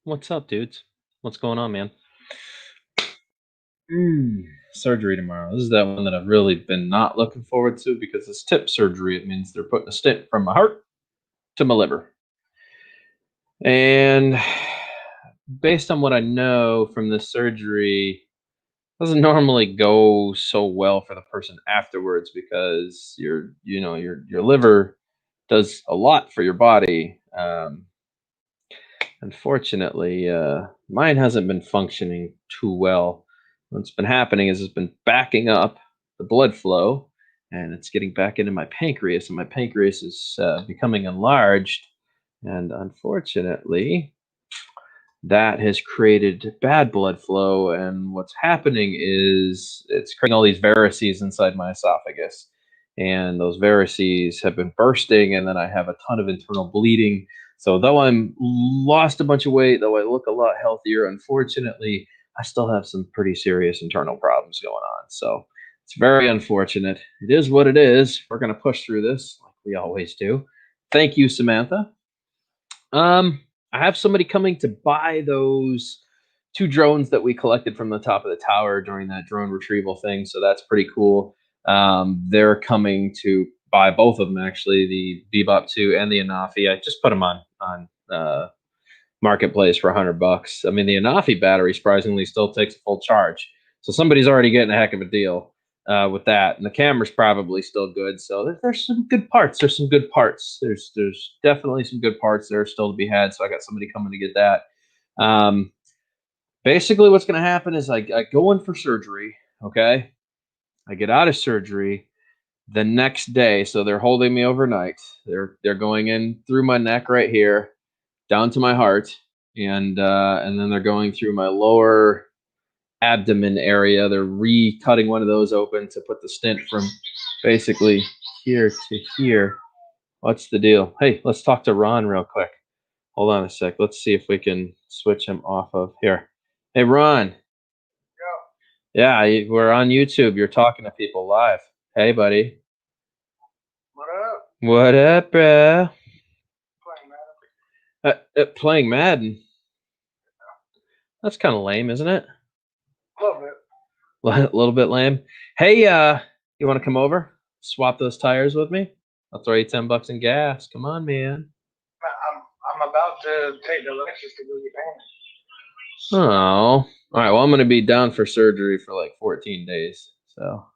What's up, dudes? What's going on, man? Surgery tomorrow. This is that one that I've really been not looking forward to because it's tip surgery. It means they're putting a stent from my heart to my liver. And based on what I know from this surgery, it doesn't normally go so well for the person afterwards because your liver does a lot for your body. Unfortunately, mine hasn't been functioning too well. What's been happening is it's been backing up the blood flow, and it's getting back into my pancreas, and my pancreas is becoming enlarged. And unfortunately, that has created bad blood flow. And what's happening is it's creating all these varices inside my esophagus. And those varices have been bursting, and then I have a ton of internal bleeding. So, though I'm lost a bunch of weight, though I look a lot healthier, unfortunately, I still have some pretty serious internal problems going on. So, it's very unfortunate. It is what it is. We're going to push through this like we always do. Thank you, Samantha. Um, I have somebody coming to buy those two drones that we collected from the top of the tower during that drone retrieval thing. So that's pretty cool. They're coming to buy both of them actually, the Bebop 2 and the Anafi. I just put them on marketplace for $100. I mean, the Anafi battery surprisingly still takes a full charge, so somebody's already getting a heck of a deal with that. And the camera's probably still good, so there's some good parts. There's some good parts. There's definitely some good parts there still to be had. So I got somebody coming to get that. Um, Basically, what's going to happen is I go in for surgery. Okay, I get out of surgery the next day, so they're holding me overnight. They're going in through my neck right here down to my heart, and then they're going through my lower abdomen area. They're recutting one of those open to put the stent from basically here to here. What's the deal? Hey, let's talk to Ron real quick. Hold on a sec. Let's see if we can switch him off of here. Hey, Ron. Yeah, we're on YouTube. You're talking to people live. Hey, buddy. What up? What up, bruh? Playing Madden. Playing Madden. That's kind of lame, isn't it? A little bit. A little bit lame. Hey, you want to come over? Swap those tires with me? I'll throw you $10 in gas. Come on, man. I'm about to take the Lexus to go get painted. Oh, all right. Well, I'm going to be down for surgery for like 14 days. So,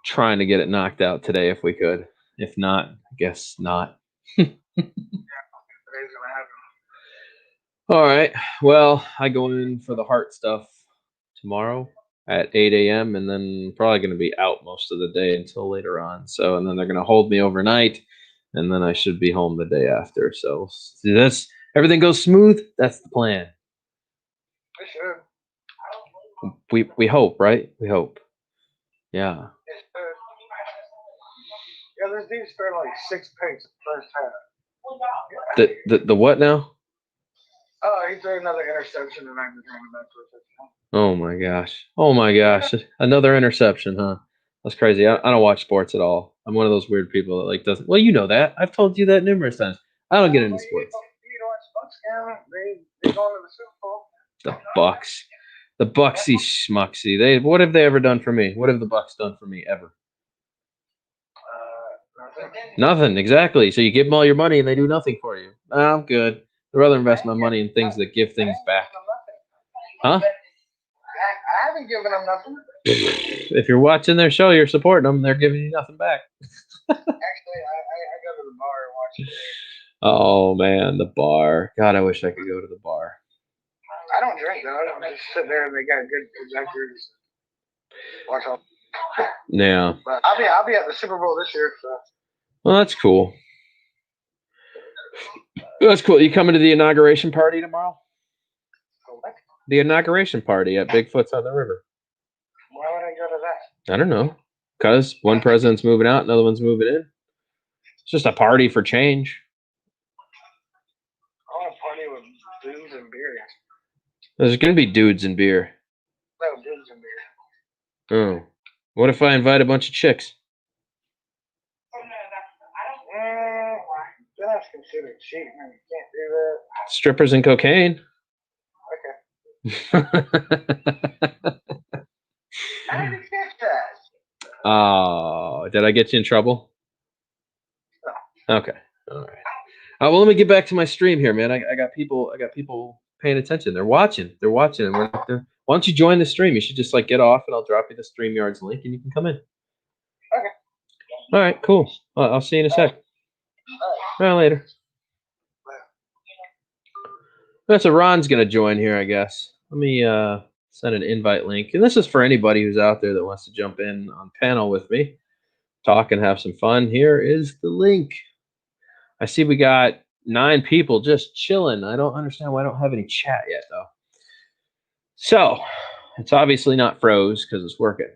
trying to get it knocked out today if we could. If not, I guess not. Today's gonna happen. All right. Well, I go in for the heart stuff tomorrow at 8 a.m. and then probably going to be out most of the day until later on. So, and then they're going to hold me overnight, and then I should be home the day after. So, this everything goes smooth. That's the plan. It should. We hope, right? We hope. Yeah. It should. Yeah, this dude spent like 6 picks first half. The what now? Oh, he threw another interception and I just ran it back for a touchdown. Oh my gosh. Oh my gosh. Another interception, huh? That's crazy. I don't watch sports at all. I'm one of those weird people that like doesn't. Well, you know that. I've told you that numerous times. I don't get into sports. You know what? Bucks game. They going to the Super Bowl. The Bucks. The Bucksy schmucksy. What have they ever done for me? What have the Bucks done for me ever? Nothing, exactly. So you give them all your money and they do nothing for you. I'm good. I'd rather invest my money in things that give things back. Huh? I haven't given them nothing. If you're watching their show, you're supporting them. They're giving you nothing back. Actually, I go to the bar and watch it. Oh man, the bar. God, I wish I could go to the bar. I don't drink though. I just sit there and they got good projectors. Watch all. Yeah. But I'll be at the Super Bowl this year. So. Well, that's cool. That's cool. You coming to the inauguration party tomorrow? What? The inauguration party at Bigfoot's on the River. Why would I go to that? I don't know. Because one president's moving out, another one's moving in. It's just a party for change. I want to party with dudes and beer. There's going to be dudes and beer. No, dudes and beer. Oh. What if I invite a bunch of chicks? That's considered cheating. You can't do that. Strippers and cocaine. Okay. I didn't get that. Oh, did I get you in trouble? Okay. All right. Well, let me get back to my stream here, man. I got people paying attention. They're watching. And we're not there. Why don't you join the stream? You should just like get off, and I'll drop you the StreamYard's link, and you can come in. Okay. All right. Cool. I'll see you in a sec. All right, later. That's a Ron's gonna join here, I guess. Let me send an invite link, and this is for anybody who's out there that wants to jump in on panel with me, talk and have some fun. Here is the link. I see we got 9 people just chilling. I don't understand why I don't have any chat yet, though. So it's obviously not froze because it's working.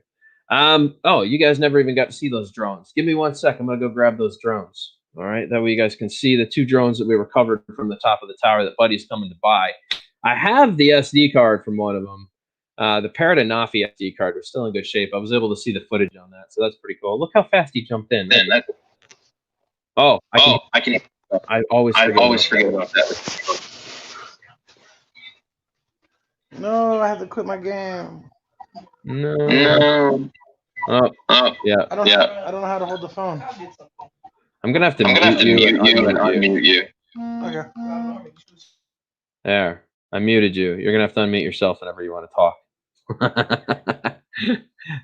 Oh, you guys never even got to see those drones. Give me 1 sec. I'm gonna go grab those drones. All right, that way you guys can see the 2 drones that we recovered from the top of the tower that Buddy's coming to buy. I have the SD card from one of them. The Parrot and Nafi SD card was still in good shape. I was able to see the footage on that, so that's pretty cool. Look how fast he jumped in. Oh, I can. I always forget about that. No, I have to quit my game. No. Oh, yeah. I don't know how to hold the phone. I'm gonna have to mute you and unmute you. Okay. There. I muted you. You're gonna have to unmute yourself whenever you want to talk.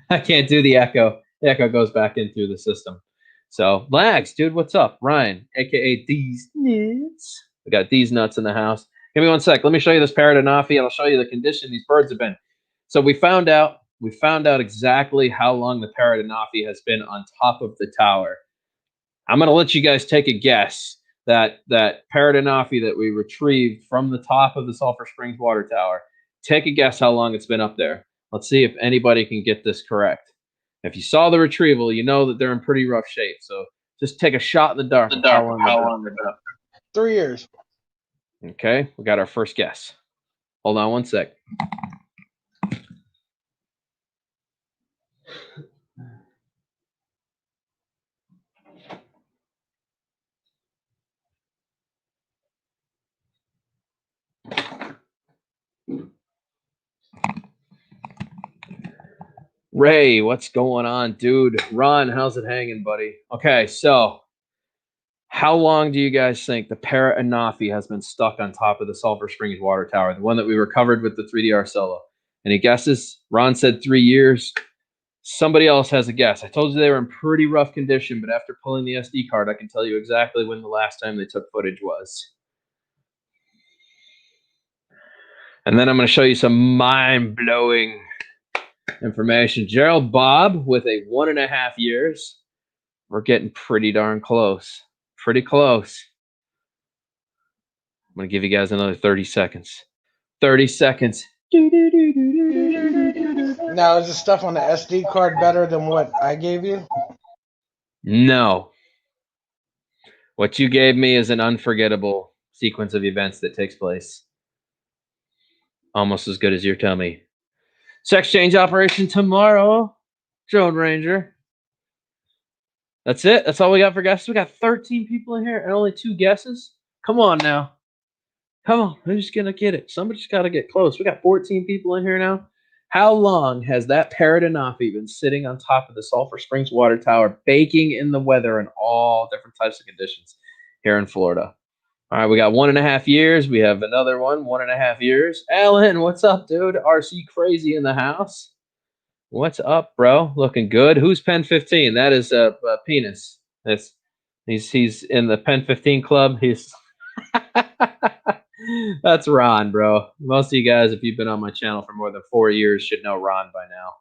I can't do the echo. The echo goes back in through the system. So, Lags, dude, what's up? Ryan, aka These Nuts. We got These Nuts in the house. Give me 1 sec. Let me show you this Parrot and Nafi, and I'll show you the condition these birds have been. So we found out exactly how long the Parrot and Nafi has been on top of the tower. I'm gonna let you guys take a guess that Parrot and Nafi that we retrieved from the top of the Sulphur Springs water tower. Take a guess how long it's been up there. Let's see if anybody can get this correct. If you saw the retrieval, you know that they're in pretty rough shape. So just take a shot in the dark. How long they've been up? 3 years. Okay, we got our first guess. Hold on 1 sec. Ray, what's going on, dude? Ron, how's it hanging, buddy? Okay, so how long do you guys think the Parrot and Nafi has been stuck on top of the Sulphur Springs water tower, the one that we recovered with the 3DR Solo? Any guesses? Ron said 3 years. Somebody else has a guess. I told you they were in pretty rough condition, but after pulling the SD card, I can tell you exactly when the last time they took footage was. And then I'm going to show you some mind-blowing information. Gerald Bob with a 1.5 years. We're getting pretty darn close. Pretty close. I'm going to give you guys another 30 seconds. 30 seconds. Now, is the stuff on the SD card better than what I gave you? No. What you gave me is an unforgettable sequence of events that takes place. Almost as good as your tummy. Sex change operation tomorrow, Drone Ranger. That's it. That's all we got for guesses. We got 13 people in here and only 2 guesses. Come on now. Come on. Who's going to get it? Somebody's got to get close. We got 14 people in here now. How long has that Parrot and Nafi been sitting on top of the Sulphur Springs water tower, baking in the weather in all different types of conditions here in Florida? All right, we got 1.5 years. We have another 1.5 years. Alan, what's up, dude? RC Crazy in the house. What's up, bro? Looking good. Who's Pen 15? That is Penis. He's in the Pen 15 club. He's that's Ron, bro. Most of you guys, if you've been on my channel for more than 4 years, should know Ron by now.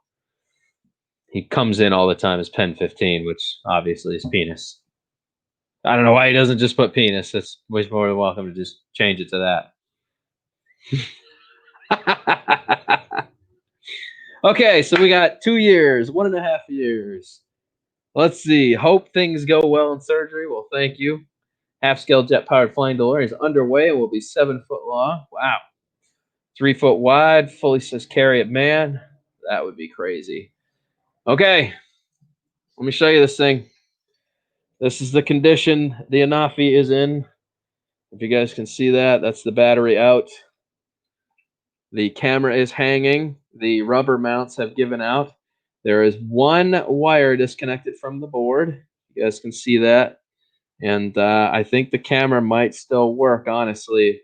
He comes in all the time as Pen 15, which obviously is Penis. I don't know why he doesn't just put Penis. That's much more than welcome to just change it to that. Okay, so we got 2 years, 1.5 years. Let's see. Hope things go well in surgery. Well, thank you. Half-scale jet-powered flying DeLorean is underway and will be 7 foot long. Wow. 3 foot wide. Fully says carry it, man. That would be crazy. Okay. Let me show you this thing. This is the condition the Anafi is in. If you guys can see that, that's the battery out. The camera is hanging. The rubber mounts have given out. There is one wire disconnected from the board. You guys can see that. And I think the camera might still work, honestly.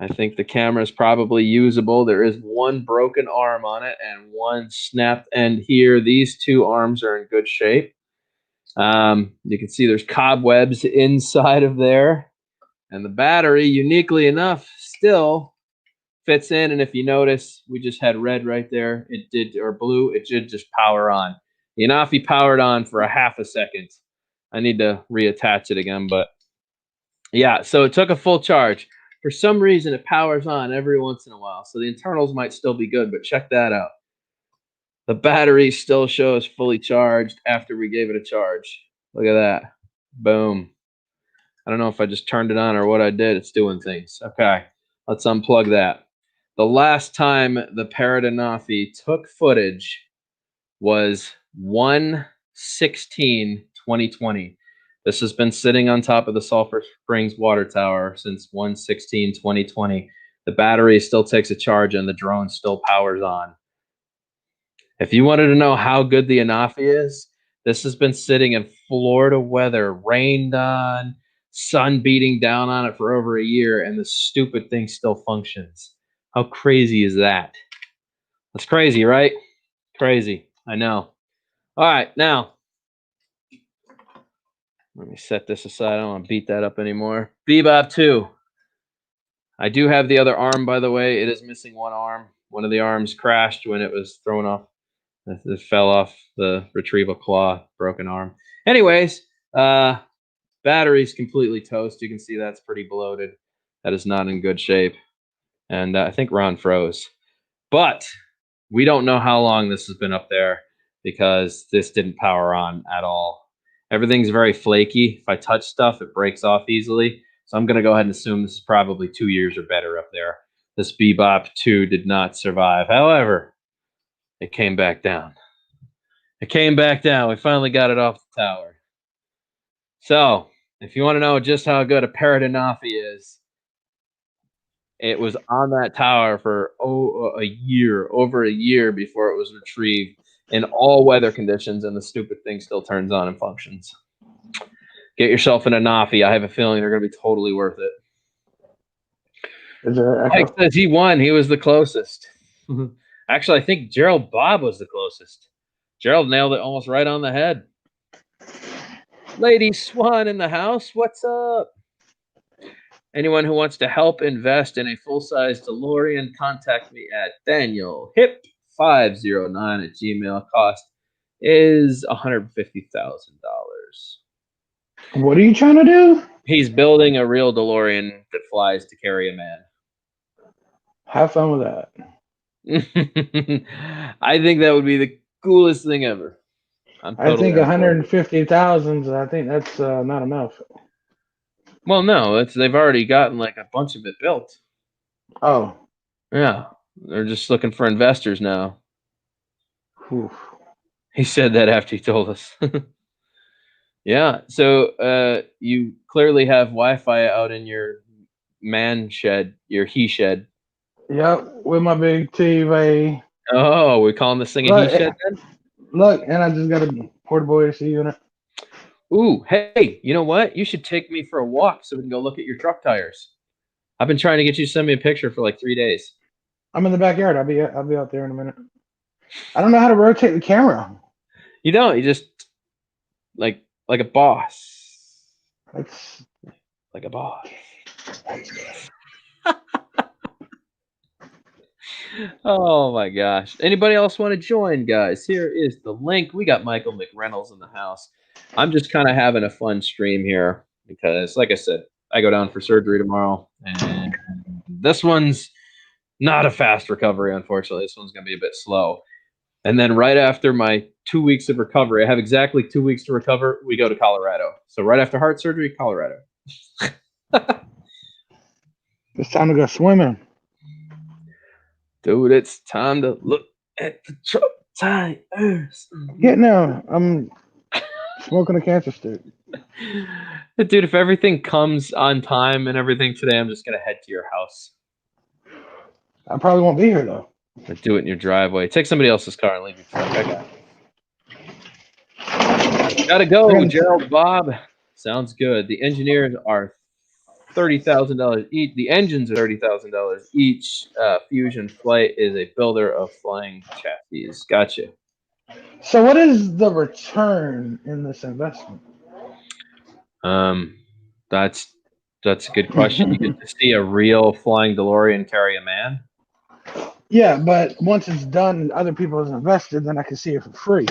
I think the camera is probably usable. There is one broken arm on it and one snapped end here. These two arms are in good shape. You can see there's cobwebs inside of there. And the battery, uniquely enough, still fits in. And if you notice, we just had red right there. It did, or blue, it did just power on. The Anafi powered on for a half a second. I need to reattach it again, but yeah, so it took a full charge. For some reason, it powers on every once in a while. So the internals might still be good, but check that out. The battery still shows fully charged after we gave it a charge. Look at that. Boom. I don't know if I just turned it on or what I did. It's doing things. Okay, let's unplug that. The last time the Parrot Anafi took footage was 1/16/2020. This has been sitting on top of the Sulphur Springs water tower since 1/16/2020. The battery still takes a charge and the drone still powers on. If you wanted to know how good the Anafi is, this has been sitting in Florida weather, rained on, sun beating down on it for over a year, and the stupid thing still functions. How crazy is that? That's crazy, right? Crazy, I know. All right, now, let me set this aside. I don't want to beat that up anymore. Bebop 2. I do have the other arm, by the way. It is missing one arm. One of the arms crashed when it was thrown off. It fell off the retrieval claw, broken arm. Anyways, battery's completely toast. You can see that's pretty bloated. That is not in good shape. And I think Ron froze. But we don't know how long this has been up there because this didn't power on at all. Everything's very flaky. If I touch stuff, it breaks off easily. So I'm going to go ahead and assume this is probably 2 years or better up there. This Bebop 2 did not survive. However, it came back down. It came back down. We finally got it off the tower. So, if you want to know just how good a Parrot Anafi is, it was on that tower for over a year before it was retrieved in all weather conditions, and the stupid thing still turns on and functions. Get yourself an Anafi. I have a feeling they're going to be totally worth it. Mike says he won. He was the closest. Actually, I think Gerald Bob was the closest. Gerald nailed it almost right on the head. Lady Swan in the house, what's up? Anyone who wants to help invest in a full-size DeLorean, contact me at DanielHip509@gmail. Cost is $150,000. What are you trying to do? He's building a real DeLorean that flies to carry a man. Have fun with that. I think that would be the coolest thing ever. I think 150,000. I think that's not enough. Well, no, they've already gotten like a bunch of it built. Oh, yeah, they're just looking for investors now. Oof. He said that after he told us. Yeah, so you clearly have Wi-Fi out in your man shed, your he shed. Yep, with my big TV. Oh, we're calling this thing a he shed then? Look, and I just got a portable AC unit. Ooh, hey, you know what? You should take me for a walk so we can go look at your truck tires. I've been trying to get you to send me a picture for like 3 days. I'm in the backyard. I'll be out there in a minute. I don't know how to rotate the camera. You don't. You just like a boss. Like a boss. Oh my gosh. Anybody else want to join, guys? Here is the link. We got Michael McReynolds in the house. I'm just kind of having a fun stream here because, like I said, I go down for surgery tomorrow, and this one's not a fast recovery, unfortunately. This one's going to be a bit slow. And then right after my 2 weeks of recovery, I have exactly 2 weeks to recover, we go to Colorado. So right after heart surgery, Colorado. It's time to go swimming. Dude, it's time to look at the truck tires. Yeah, no, I'm smoking a cancer stick. Dude, if everything comes on time and everything today, I'm just gonna head to your house. I probably won't be here though. Or do it in your driveway. Take somebody else's car and leave your truck. I got it. Gotta go, Thanks. Gerald Bob. Sounds good. The engineers are $30,000 each. The engines are $30,000 each. Fusion Flight is a builder of flying chassis. Gotcha. So what is the return in this investment? That's a good question. You get to see a real flying DeLorean carry a man. Yeah, but once it's done and other people have invested, then I can see it for free.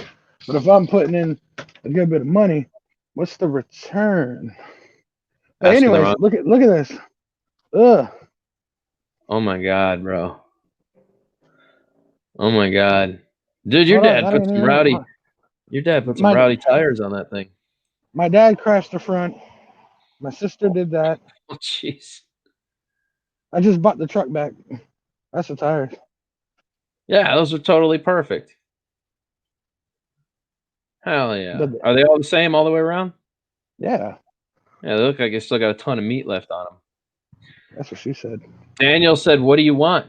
But if I'm putting in a good bit of money, what's the return? But Ask the anyways, wrong- look at this. Ugh. Oh my god, bro. Oh my god. Dude, your Hold on, dad that put ain't some even- rowdy. Your dad put some My- rowdy tires on that thing. My dad crashed the front. My sister did that. Oh jeez. I just bought the truck back. That's the tires. Yeah, those are totally perfect. Hell yeah. But- Are they all the same all the way around? Yeah, Yeah, they look like they still got a ton of meat left on them. that's what she said. Daniel said, "What do you want?"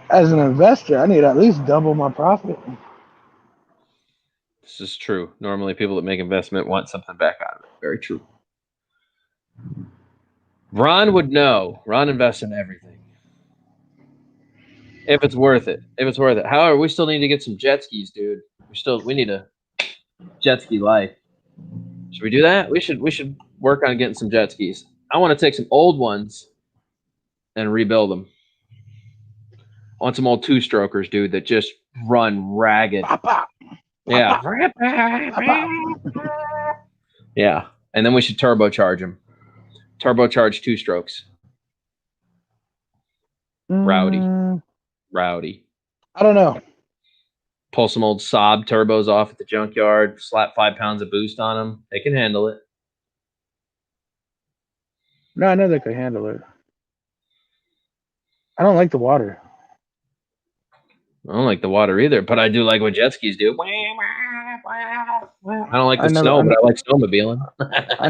As an investor, I need at least double my profit. This is true. Normally, people that make investment want something back out of it. Very true. Ron would know. Ron invests in everything. If it's worth it. If it's worth it. However, we still need to get some jet skis, dude. We need a jet ski life. Should we do that? We should work on getting some jet skis. I want to take some old ones and rebuild them. I want some old two-strokers, dude, that just run ragged. Pop, pop. Yeah. Yeah. And then we should turbocharge them. Turbocharge two strokes. Rowdy. Rowdy. I don't know. Pull some old Saab turbos off at the junkyard. Slap 5 pounds of boost on them. They can handle it. No, I know they could handle it. I don't like the water. I don't like the water either, but I do like what jet skis do. I don't like the snow, but I like snowmobiling. I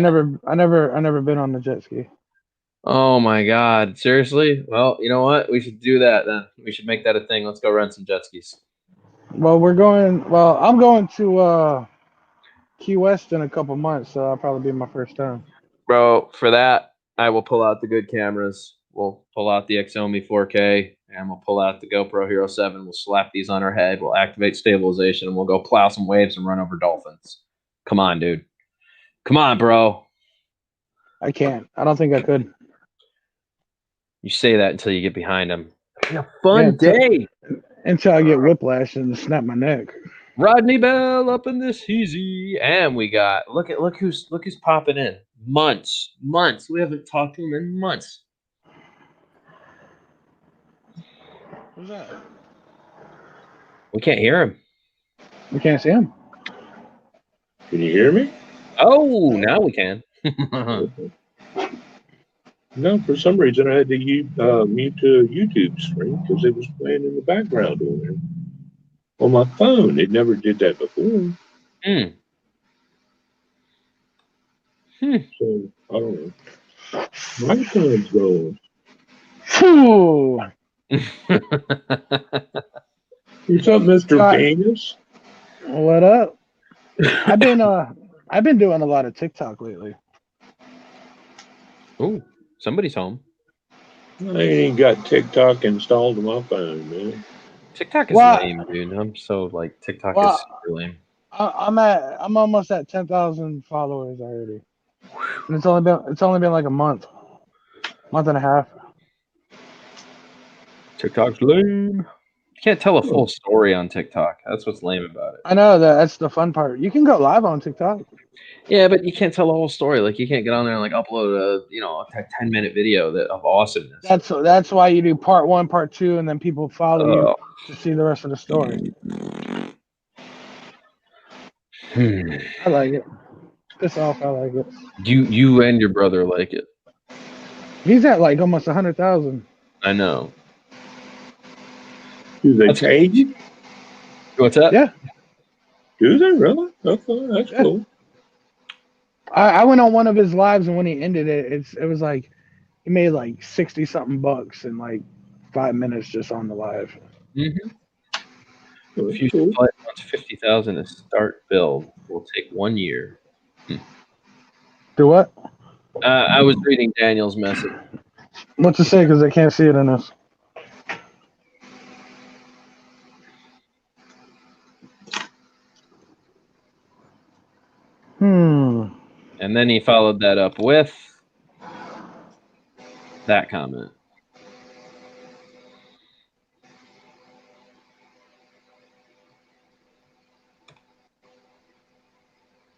never been on the jet ski. Oh my god, seriously? Well, you know what? We should do that then. We should make that a thing. Let's go run some jet skis. Well, I'm going to Key West in a couple months, so that'll probably be my first time. Bro, for that, I will pull out the good cameras. We'll pull out the Xomi 4K, and we'll pull out the GoPro Hero 7. We'll slap these on our head. We'll activate stabilization, and we'll go plow some waves and run over dolphins. Come on, dude. Come on, bro. I can't. I don't think I could. You say that until you get behind them. A fun day. Until I get whiplash and snap my neck. Rodney Bell up in this easy, and we got look who's popping in. Months. We haven't talked to him in months. Who's that? We can't hear him. We can't see him. Can you hear me? Oh, now we can. No, for some reason I had to mute the YouTube screen because it was playing in the background on there. On my phone, it never did that before. So, I don't know. My time's going. Phew. What's up, Mr. God. Venus? What up? I've been doing a lot of TikTok lately. Oh, somebody's home. I ain't got TikTok installed on my phone, man. TikTok is Well- lame, dude. I'm so like TikTok Well- is super lame. I'm almost at 10,000 followers already, and it's only been like a month and a half. TikTok's lame. You can't tell a full story on TikTok. That's what's lame about it. I know that's the fun part. You can go live on TikTok. Yeah, but you can't tell the whole story. Like you can't get on there and like upload a 10-minute video of awesomeness. That's why you do part 1, part 2, and then people follow Oh. you to see the rest of the story. Hmm. I like it. Piss off, I like it. You and your brother like it. He's at like almost 100,000. I know. Do they That's- pay you? What's that? Yeah. Do they really? Okay, that's Yeah. cool. I went on one of his lives, and when he ended it, it was like he made like 60 something bucks in like 5 minutes just on the live. Mm-hmm. Well, Fusion cool. Flight wants 50,000 to start build. Will take 1 year. Do what? I was reading Daniel's message. What to say? Because I can't see it in this. And then he followed that up with that comment.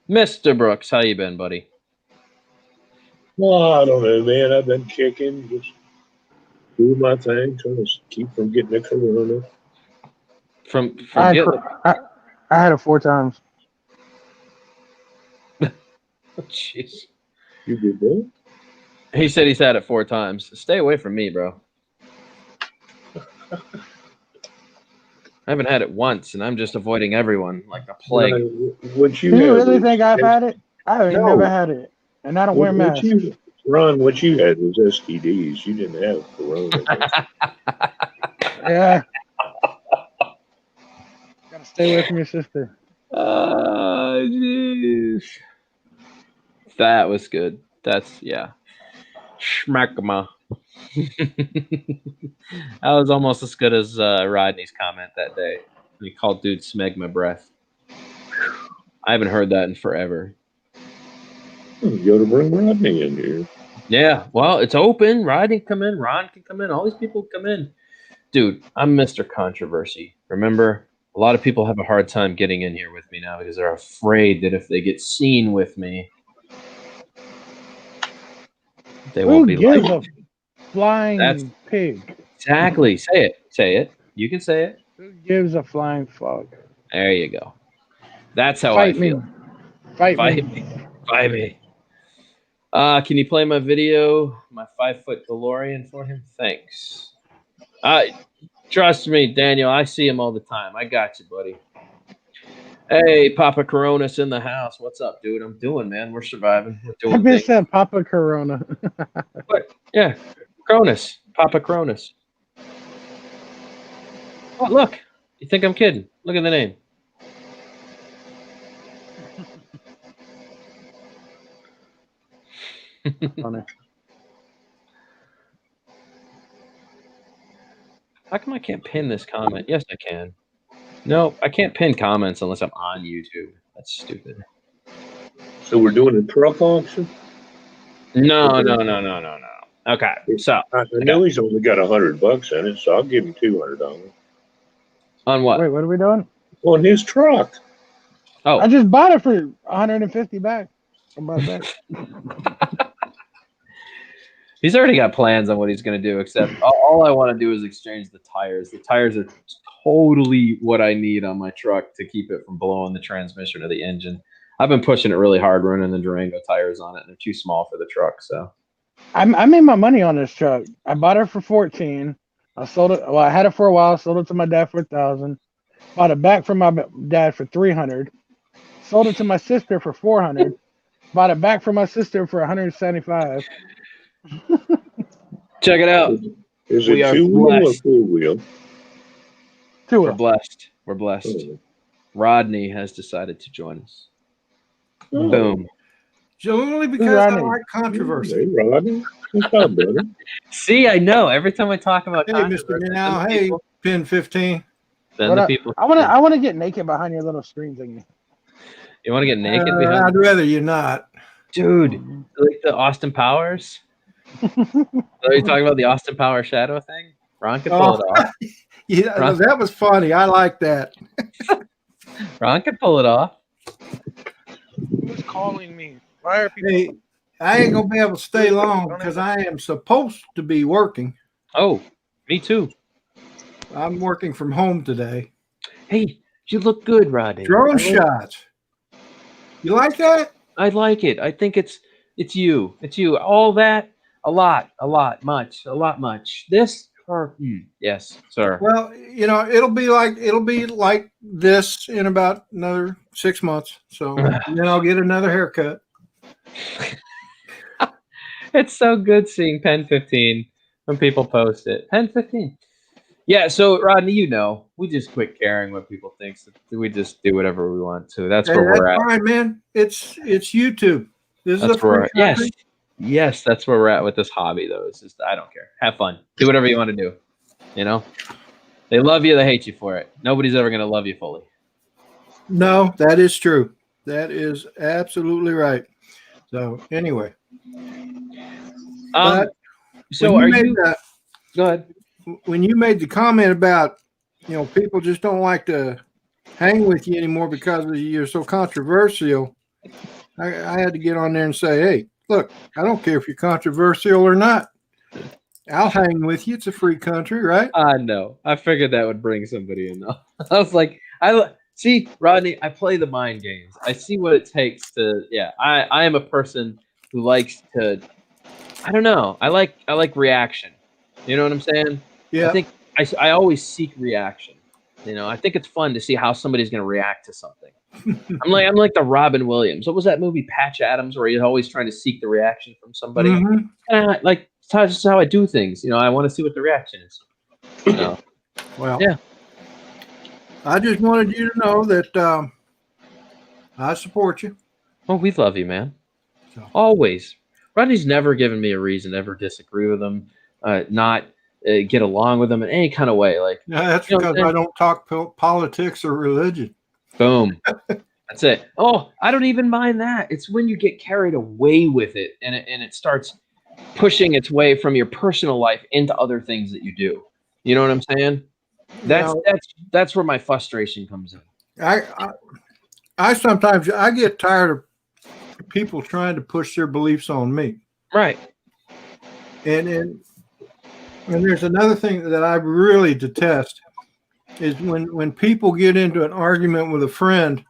Mr. Brooks, how you been, buddy? Well, I don't know, man. I've been kicking, just doing my thing, trying to keep from getting the corona. From I getting had it 4 times. jeez. You did that? He said he's had it 4 times. Stay away from me, bro. I haven't had it once, and I'm just avoiding everyone like a plague. What you Do you had really was- think I've had it? I've No. never had it, and I don't wear masks. Ron, what you had was STDs. You didn't have corona. Yeah. Gotta stay away from your sister. Oh, jeez. That was good. That's, yeah. Schmackma. That was almost as good as Rodney's comment that day. He called dude smegma breath. I haven't heard that in forever. You got to bring Rodney in here. Yeah, well, it's open. Rodney can come in. Ron can come in. All these people come in. Dude, I'm Mr. Controversy. Remember? A lot of people have a hard time getting in here with me now because they're afraid that if they get seen with me, they Who won't be gives like a flying That's- pig? Exactly. Say it. Say it. You can say it. Who gives a flying fuck? There you go. That's how Fight I me. feel. Fight Fight me. me. Fight me. Can you play my video, my 5-foot DeLorean for him? Thanks. Trust me, Daniel, I see him all the time. I got you, buddy. Hey, Papa Coronas in the house. What's up, dude? I'm doing, man. We're surviving. We're I doing just things. said Papa Corona. Yeah, Cronus. Papa Cronus. Oh, look. You think I'm kidding? Look at the name. Funny. How come I can't pin this comment? Yes, I can. No, I can't pin comments unless I'm on YouTube. That's stupid. So we're doing a truck auction? No. Okay, so I know he's only got $100 in it, so I'll give him $200 on what? Wait, what are we doing? on his truck. Oh, I just bought it for 150 back. I bought it back. he's already got plans on what he's going to do, except all I want to do is exchange the tires. The tires are totally what I need on my truck to keep it from blowing the transmission or the engine. I've been pushing it really hard, running the Durango tires on it, and they're too small for the truck. So I made my money on this truck. I bought it for 14. I sold it. Well, I had it for a while. Sold it to my dad for 1,000. Bought it back from my dad for 300. Sold it to my sister for 400. Bought it back from my sister for 175. check it out. Is We it are 2-wheel or blessed. 4-wheel? Two We're of them. blessed. We're blessed. Oh. Rodney has decided to join us. Oh. Boom. Only because I Rodney? like controversy. Hey, Rodney. What's up, brother? See, I know. Every time I talk about Hey, controversy, Mr. then Now, the hey, people- Pin 15. then What the up? people. I want to get naked behind your little screen thingy. You want to get naked behind? I'd rather you not. Dude, like the Austin Powers? Are you talking about the Austin Powers shadow thing? Ron can pull it off. Yeah, Right. that was funny. I like that. Ron can pull it off. Who's calling me? Why are people? Hey, I ain't gonna be able to stay long because I am supposed to be working. Oh, me too. I'm working from home today. Hey, you look good, Rodney. Drone I like- shots. You like that? I like it. I think it's you. It's you. All that, a lot, much. This, yes, sir. Well, you know, it'll be like this in about another 6 months. So then I'll get another haircut. It's so good seeing Pen 15 when people post it. Pen 15. Yeah, so Rodney, we just quit caring what people think. So we just do whatever we want to. That's Hey, where we're that's at. fine, man. It's YouTube. This is a That's where free we're at. country. Yes, that's where we're at with this hobby, though. It's just I don't care. Have fun. Do whatever you want to do. They love you, they hate you for it. Nobody's ever gonna love you fully. No, that is true. That is absolutely right. So anyway, but So when are you made you? Go ahead. when you made the comment about people just don't like to hang with you anymore because you're so controversial, I had to get on there and say, hey, look, I don't care if you're controversial or not. I'll hang with you. It's a free country, right? I know. I figured that would bring somebody in, though. I was like, see, Rodney. I play the mind games. I see what it takes to. Yeah, I am a person who likes to. I don't know. I like reaction. You know what I'm saying? Yeah. I think I always seek reaction. I think it's fun to see how somebody's going to react to something. I'm like the Robin Williams. What was that movie, Patch Adams, where he's always trying to seek the reaction from somebody? Mhm. And that's just how I do things. I want to see what the reaction is. Well, Yeah. I just wanted you to know that I support you. Oh, we love you, man. So. Always. Rodney's never given me a reason to ever disagree with him, not get along with him in any kind of way. Like, Yeah, that's because I don't talk politics or religion. boom. That's it. Oh, I don't even mind that. It's when you get carried away with it and it starts pushing its way from your personal life into other things that you do. You know what I'm saying? That's where my frustration comes in. I sometimes get tired of people trying to push their beliefs on me. Right. And there's another thing that I really detest is when people get into an argument with a friend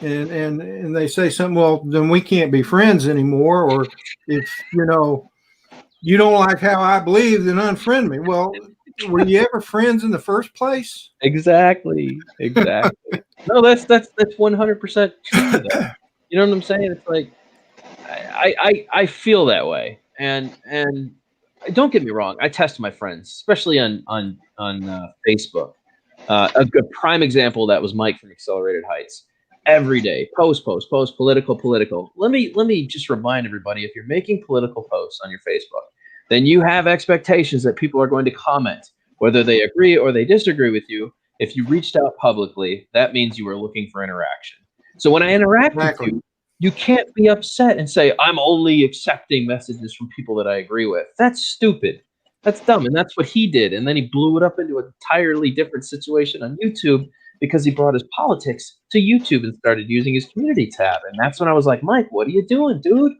and they say something, well, then we can't be friends anymore, or if you don't like how I believe, then unfriend me. Well, were you ever friends in the first place? Exactly. No, that's 100% true. You know what I'm saying? It's like I feel that way, and don't get me wrong. I test my friends, especially on Facebook. A good prime example of that was Mike from Accelerated Heights. Every day, post, political. Let me just remind everybody: if you're making political posts on your Facebook, then you have expectations that people are going to comment, whether they agree or they disagree with you. If you reached out publicly, that means you were looking for interaction. So when I interact with you, you can't be upset and say, I'm only accepting messages from people that I agree with. That's stupid. That's dumb. And that's what he did. And then he blew it up into an entirely different situation on YouTube because he brought his politics to YouTube and started using his community tab. And that's when I was like, Mike, what are you doing, dude?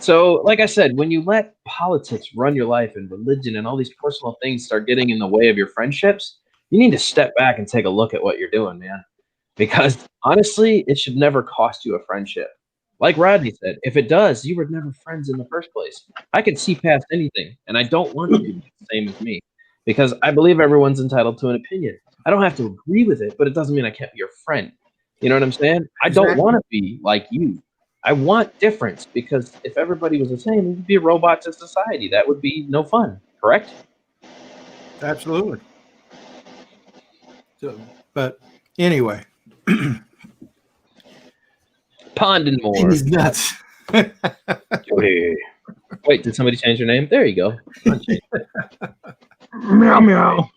So, like I said, when you let politics run your life and religion and all these personal things start getting in the way of your friendships, you need to step back and take a look at what you're doing, man. Because honestly, it should never cost you a friendship. Like Rodney said, if it does, you were never friends in the first place. I can see past anything, and I don't want you to be the same as me because I believe everyone's entitled to an opinion. I don't have to agree with it, but it doesn't mean I can't be your friend. You know what I'm saying? I don't want to be like you. I want difference because if everybody was the same, it would be a robot to society. That would be no fun, correct? Absolutely. So, but anyway. Pond and more. He's nuts. Wait, did somebody change their name? There you go. Meow meow.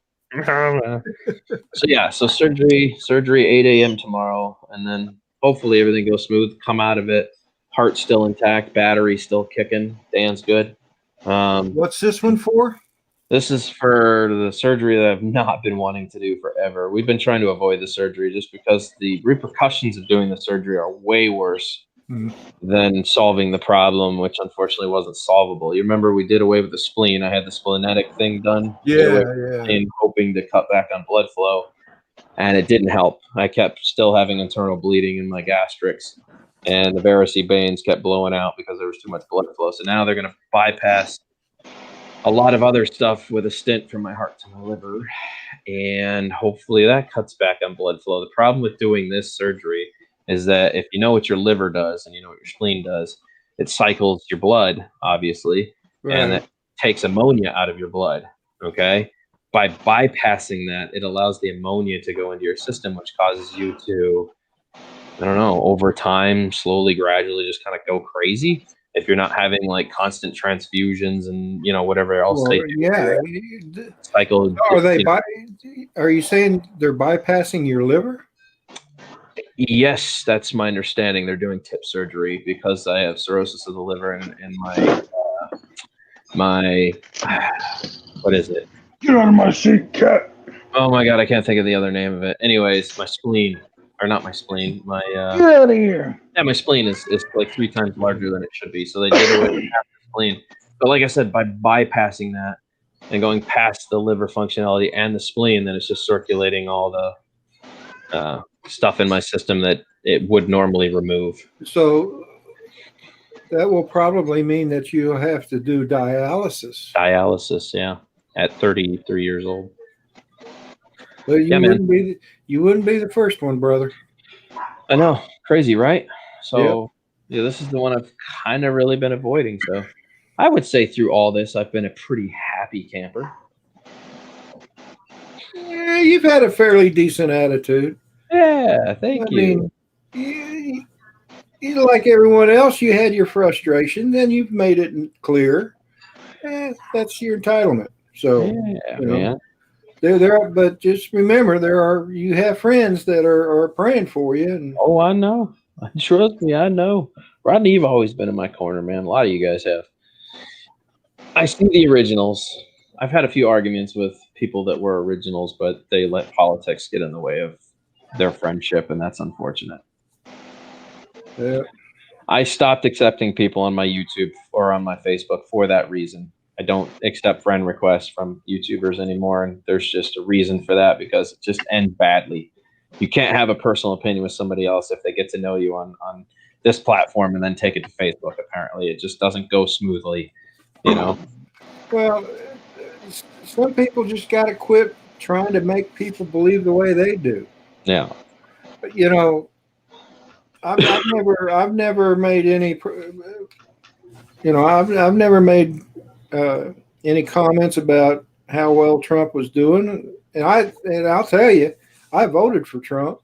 So surgery 8 a.m. tomorrow, and then hopefully everything goes smooth. Come out of it, heart still intact, battery still kicking. Dan's good. What's this one for? This is for the surgery that I've not been wanting to do forever. We've been trying to avoid the surgery just because the repercussions of doing the surgery are way worse than solving the problem, which unfortunately wasn't solvable. You remember we did away with the spleen. I had the splenetic thing done. Yeah. Hoping to cut back on blood flow, and it didn't help. I kept still having internal bleeding in my gastrics, and the varicose veins kept blowing out because there was too much blood flow. So now they're going to bypass a lot of other stuff with a stent from my heart to my liver, and hopefully that cuts back on blood flow. The problem with doing this surgery is that if you know what your liver does and you know what your spleen does, it cycles your blood, obviously, and Right. it takes ammonia out of your blood. Okay. By bypassing that, it allows the ammonia to go into your system, which causes you to, I don't know, over time, slowly, gradually just kind of go crazy if you're not having like constant transfusions and, whatever else they Well, do yeah. to cycle. Are they are you saying they're bypassing your liver? Yes, that's my understanding. They're doing tip surgery because I have cirrhosis of the liver and my what is it? Get out of my seat, cat. Oh my god, I can't think of the other name of it. Anyways, my spleen, or not my spleen, Get out of here. my spleen is like 3 times larger than it should be. So they did away with half the spleen. But like I said, by bypassing that and going past the liver functionality and the spleen, then it's just circulating all the stuff in my system that it would normally remove. So that will probably mean that you'll have to do dialysis. Dialysis, yeah, at 33 years old. But you Yeah, man. wouldn't be the first one, brother. I know, crazy, right? So yeah, this is the one I've kind of really been avoiding. So I would say through all this, I've been a pretty happy camper. Yeah, you've had a fairly decent attitude. Yeah, thank you. mean, you like everyone else, you had your frustration, then you've made it clear. That's your entitlement. So Yeah, you know, man. there. But just remember, you have friends that are praying for you. And Oh, I know. Trust me, I know. Rodney, you've always been in my corner, man. A lot of you guys have. I see the originals. I've had a few arguments with people that were originals, but they let politics get in the way of their friendship, and that's unfortunate. yeah, I stopped accepting people on my YouTube or on my Facebook for that reason. I don't accept friend requests from YouTubers anymore, and there's just a reason for that because it just ends badly. You can't have a personal opinion with somebody else if they get to know you on this platform and then take it to Facebook. Apparently, it just doesn't go smoothly, you know. well, some people just got to quit trying to make people believe the way they do. Yeah. But, you know, I've never made any, I've never made any comments about how well Trump was doing, and I'll tell you, I voted for Trump,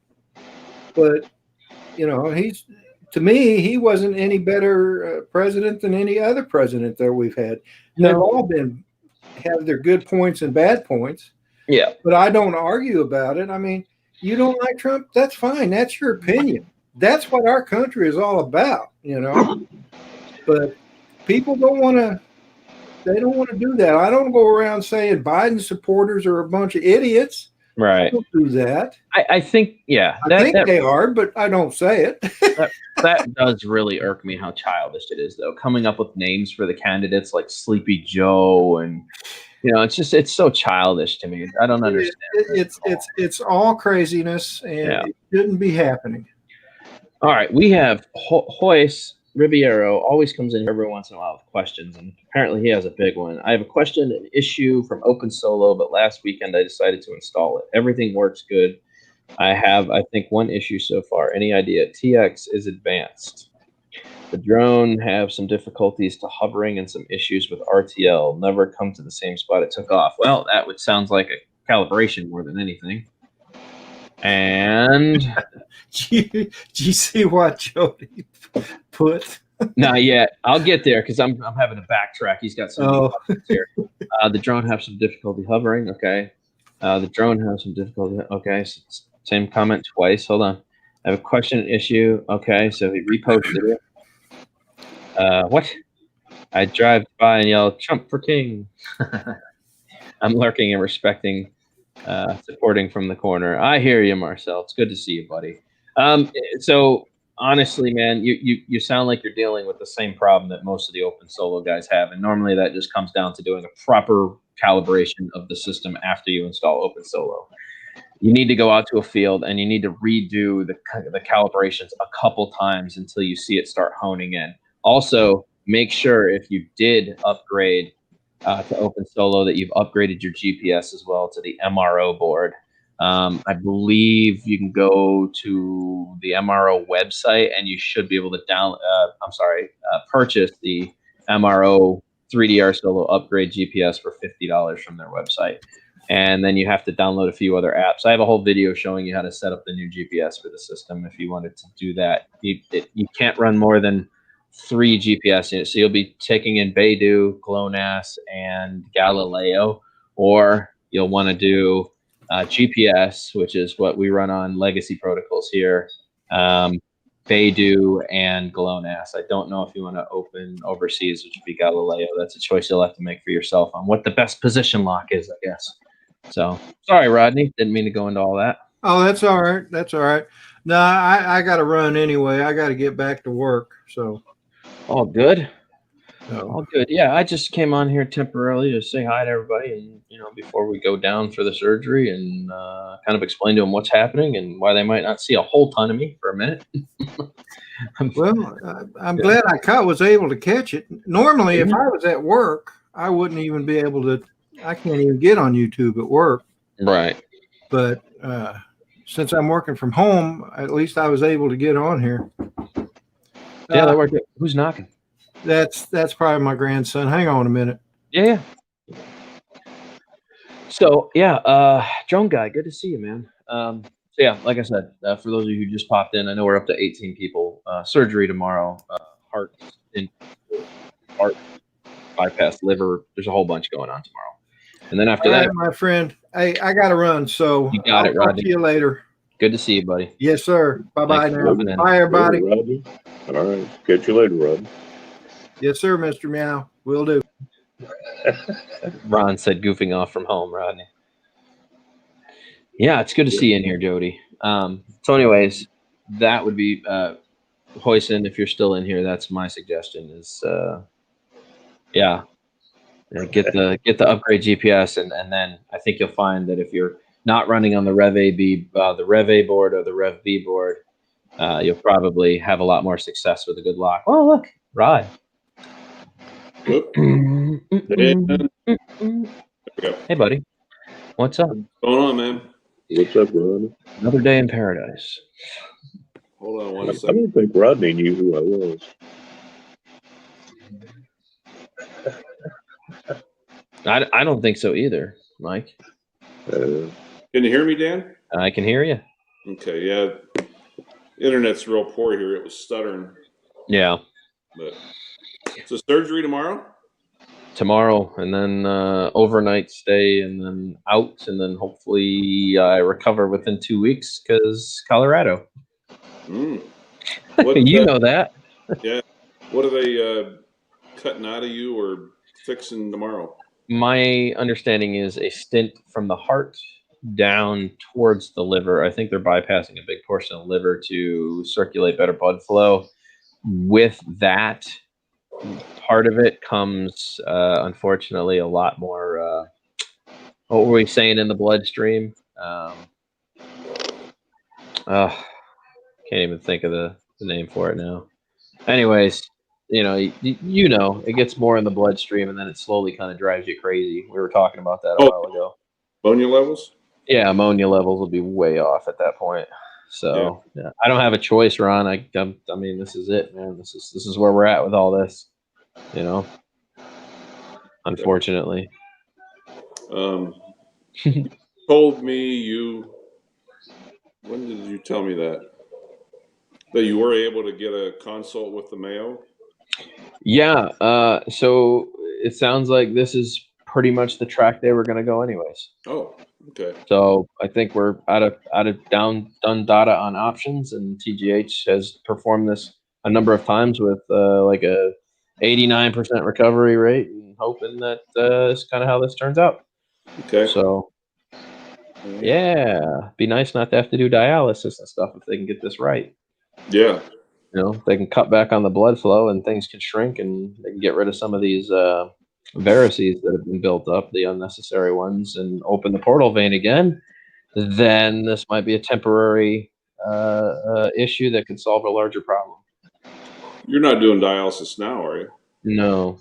but to me, he wasn't any better president than any other president that we've had. They've all have their good points and bad points. Yeah. But I don't argue about it. I mean, you don't like Trump, that's fine. That's your opinion. That's what our country is all about, But people don't want to. They don't want to do that. I don't go around saying Biden supporters are a bunch of idiots. Right. I don't do that. I think, yeah. I think they are, but I don't say it. That does really irk me how childish it is, though. Coming up with names for the candidates like Sleepy Joe and, it's so childish to me. I don't understand. It's all craziness, and it shouldn't be happening. All right, we have Hoyce Ribeiro always comes in every once in a while with questions, and apparently he has a big one. I have a question, an issue from OpenSolo, but last weekend I decided to install it. Everything works good. I have, I think, one issue so far. Any idea? TX is advanced. The drone have some difficulties to hovering and some issues with RTL. Never come to the same spot it took off. Well, that would sounds like a calibration more than anything. And do you see what Jody put? Not yet. I'll get there because I'm having to backtrack. He's got some here. The drone have some difficulty hovering. Okay. The drone has some difficulty. Okay. So same comment twice. Hold on. I have a question and issue. Okay. So he reposted it. What? I drive by and yell, Trump for king. I'm lurking and respecting, supporting from the corner. I hear you, Marcel. It's good to see you, buddy. So honestly, man, you sound like you're dealing with the same problem that most of the OpenSolo guys have. And normally that just comes down to doing a proper calibration of the system after you install OpenSolo. You need to go out to a field and you need to redo the calibrations a couple times until you see it start honing in. Also, make sure if you did upgrade to OpenSolo that you've upgraded your GPS as well to the MRO board. I believe you can go to the MRO website and you should be able to purchase the MRO 3DR Solo upgrade GPS for $50 from their website. And then you have to download a few other apps. I have a whole video showing you how to set up the new GPS for the system if you wanted to do that. You can't run more than 3 GPS units. So you'll be taking in Beidou, GLONASS, and Galileo, or you'll want to do GPS, which is what we run on Legacy Protocols here, Beidou, and GLONASS. I don't know if you want to open overseas, which would be Galileo. That's a choice you'll have to make for yourself on what the best position lock is, I guess. So, sorry, Rodney. Didn't mean to go into all that. Oh, that's all right. That's all right. No, I got to run anyway. I got to get back to work. So, all good. So. All good. Yeah, I just came on here temporarily to say hi to everybody, and before we go down for the surgery, and kind of explain to them what's happening and why they might not see a whole ton of me for a minute. Well, I'm glad I was able to catch it. Normally, if I was at work, I wouldn't even be able to. I can't even get on YouTube at work. Right. But since I'm working from home, at least I was able to get on here. Yeah, that worked. Who's knocking? That's probably my grandson. Hang on a minute. Yeah. So yeah, Drone Guy, good to see you, man. So yeah, like I said, for those of you who just popped in, I know we're up to 18 people. Surgery tomorrow. Heart bypass, liver. There's a whole bunch going on tomorrow. And then after that, my friend, hey, I got to run. So you got it, Rodney. I'll talk to you later. Good to see you, buddy. Yes, sir. Bye-bye now. Bye, everybody. Rodney. All right. Catch you later, Rodney. Yes, sir, Mr. Meow. Will do. Ron said goofing off from home, Rodney. Yeah, it's good to see you in here, Jody. So anyways, that would be Hoyson, if you're still in here, that's my suggestion is get the upgrade GPS, and then I think you'll find that if you're not running on the Rev A board or the Rev B board, you'll probably have a lot more success with a good lock. Oh, look, Rod. Hey, buddy. What's up? What's going on, man? What's up, Rodney? Another day in paradise. Hold on one I second. don't think Rodney knew who I was. I don't think so either, Mike. Can you hear me, Dan? I can hear you. Okay, yeah. Internet's real poor here. It was stuttering. Yeah. But so surgery tomorrow? Tomorrow, and then overnight stay, and then out, and then hopefully I recover within 2 weeks because Colorado. What, you know that. Yeah. What are they cutting out of you or fixing tomorrow? My understanding is a stint from the heart down towards the liver. I think they're bypassing a big portion of the liver to circulate better blood flow. With that, part of it comes, unfortunately, a lot more, what were we saying in the bloodstream? Can't even think of the name for it now. Anyways, you know, it gets more in the bloodstream, and then it slowly kind of drives you crazy. We were talking about that a while ago. Ammonia levels? Yeah, ammonia levels will be way off at that point. So yeah, I don't have a choice, Ron. I mean, this is it, man. This is where we're at with all this. Unfortunately. Told me when did you tell me that you were able to get a consult with the Mayo? Yeah. So it sounds like this is pretty much the track they were going to go anyways. Oh, okay. So I think we're out of done data on options, and TGH has performed this a number of times with like a 89% recovery rate, and hoping that is kind of how this turns out. Okay. So yeah, be nice not to have to do dialysis and stuff if they can get this right. Yeah. They can cut back on the blood flow and things can shrink, and they can get rid of some of these varices that have been built up, the unnecessary ones, and open the portal vein again. Then this might be a temporary issue that could solve a larger problem. You're not doing dialysis now, are you? No.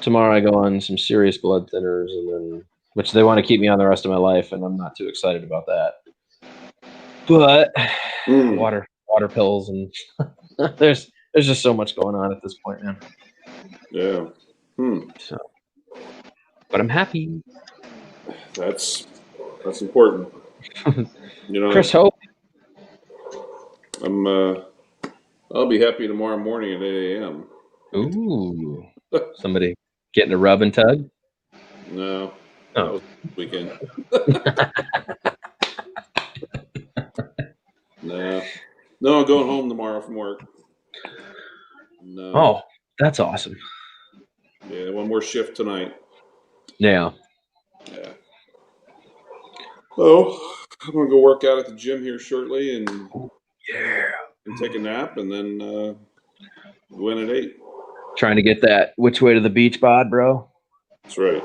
Tomorrow I go on some serious blood thinners, and then which they want to keep me on the rest of my life, and I'm not too excited about that. But water pills, and there's just so much going on at this point, man. Yeah. So, but I'm happy. That's important. You know, Chris Hope. I'll be happy tomorrow morning at 8 a.m. Ooh. Somebody getting a rub and tug? No. Oh. That was weekend. No, I'm going home tomorrow from work. No. Oh, that's awesome. Yeah, one more shift tonight. Yeah. Yeah. Oh, I'm gonna go work out at the gym here shortly and take a nap, and then go in at 8. Trying to get that which way to the beach bod, bro? That's right.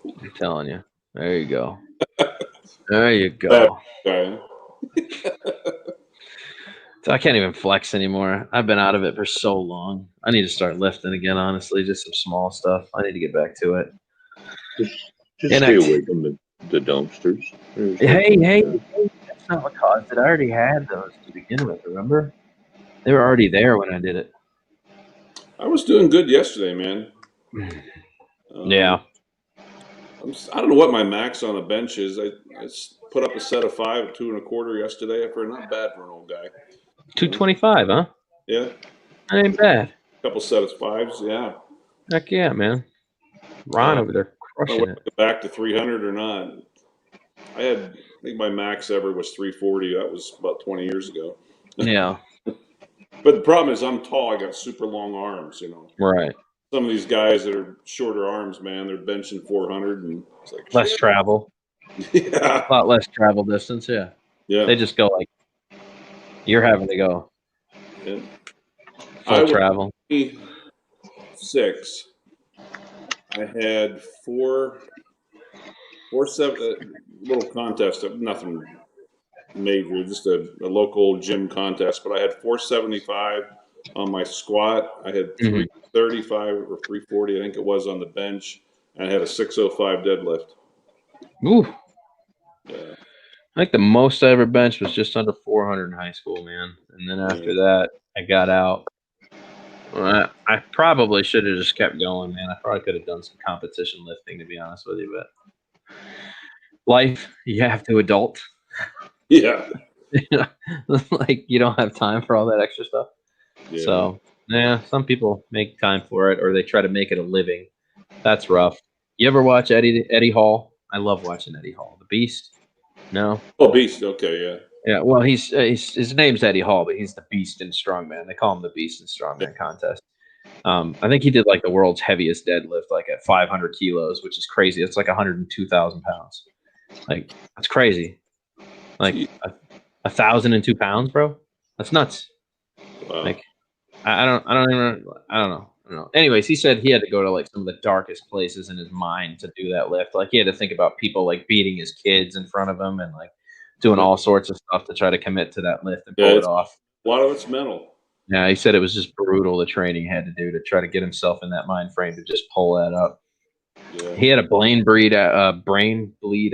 I'm telling you. There you go. There you go. So I can't even flex anymore. I've been out of it for so long. I need to start lifting again, honestly. Just some small stuff. I need to get back to it. Just stay away from the dumpsters. Hey, that's not what caused it. I already had those to begin with, remember? They were already there when I did it. I was doing good yesterday, man. Yeah. I don't know what my max on the bench is. I put up a set of 5, 2 1/4 yesterday. Not bad for an old guy. 225, huh? Yeah. That ain't bad. Couple sets of 5s, yeah. Heck yeah, man. Ron over there crushing it. Back to 300 or not. I think my max ever was 340. That was about 20 years ago. Yeah. But the problem is I'm tall. I got super long arms, you know. Right. Some of these guys that are shorter arms, man, they're benching 400 and it's like less travel. Yeah. A lot less travel distance, yeah. Yeah. They just go like you're having to go. Yeah. Full travel. 6. I had 7 little contest, nothing major, just a local gym contest, but I had 475 on my squat. I had 335 or 340, I think it was, on the bench, and I had a 605 deadlift. Ooh. Yeah. I think the most I ever benched was just under 400 in high school, man. And then after that, I got out. I probably should have just kept going, man. I probably could have done some competition lifting, to be honest with you, but life, you have to adult. Yeah. Like, you don't have time for all that extra stuff. Yeah. So, yeah, some people make time for it, or they try to make it a living. That's rough. You ever watch Eddie Hall? I love watching Eddie Hall. The Beast? No? Oh, Beast. Okay, yeah. Yeah, well, he's his name's Eddie Hall, but he's the Beast in strongman. They call him the Beast in strongman contest. I think he did like the world's heaviest deadlift, like at 500 kilos, which is crazy. It's like 102,000 pounds. Like, that's crazy. Like 1,002 pounds, bro. That's nuts. Wow. Like, I don't know. Anyways, he said he had to go to like some of the darkest places in his mind to do that lift. Like, he had to think about people like beating his kids in front of him and like doing all sorts of stuff to try to commit to that lift and pull it off. A lot of it's mental. Yeah, he said it was just brutal, the training he had to do to try to get himself in that mind frame to just pull that up. Yeah. He had a brain bleed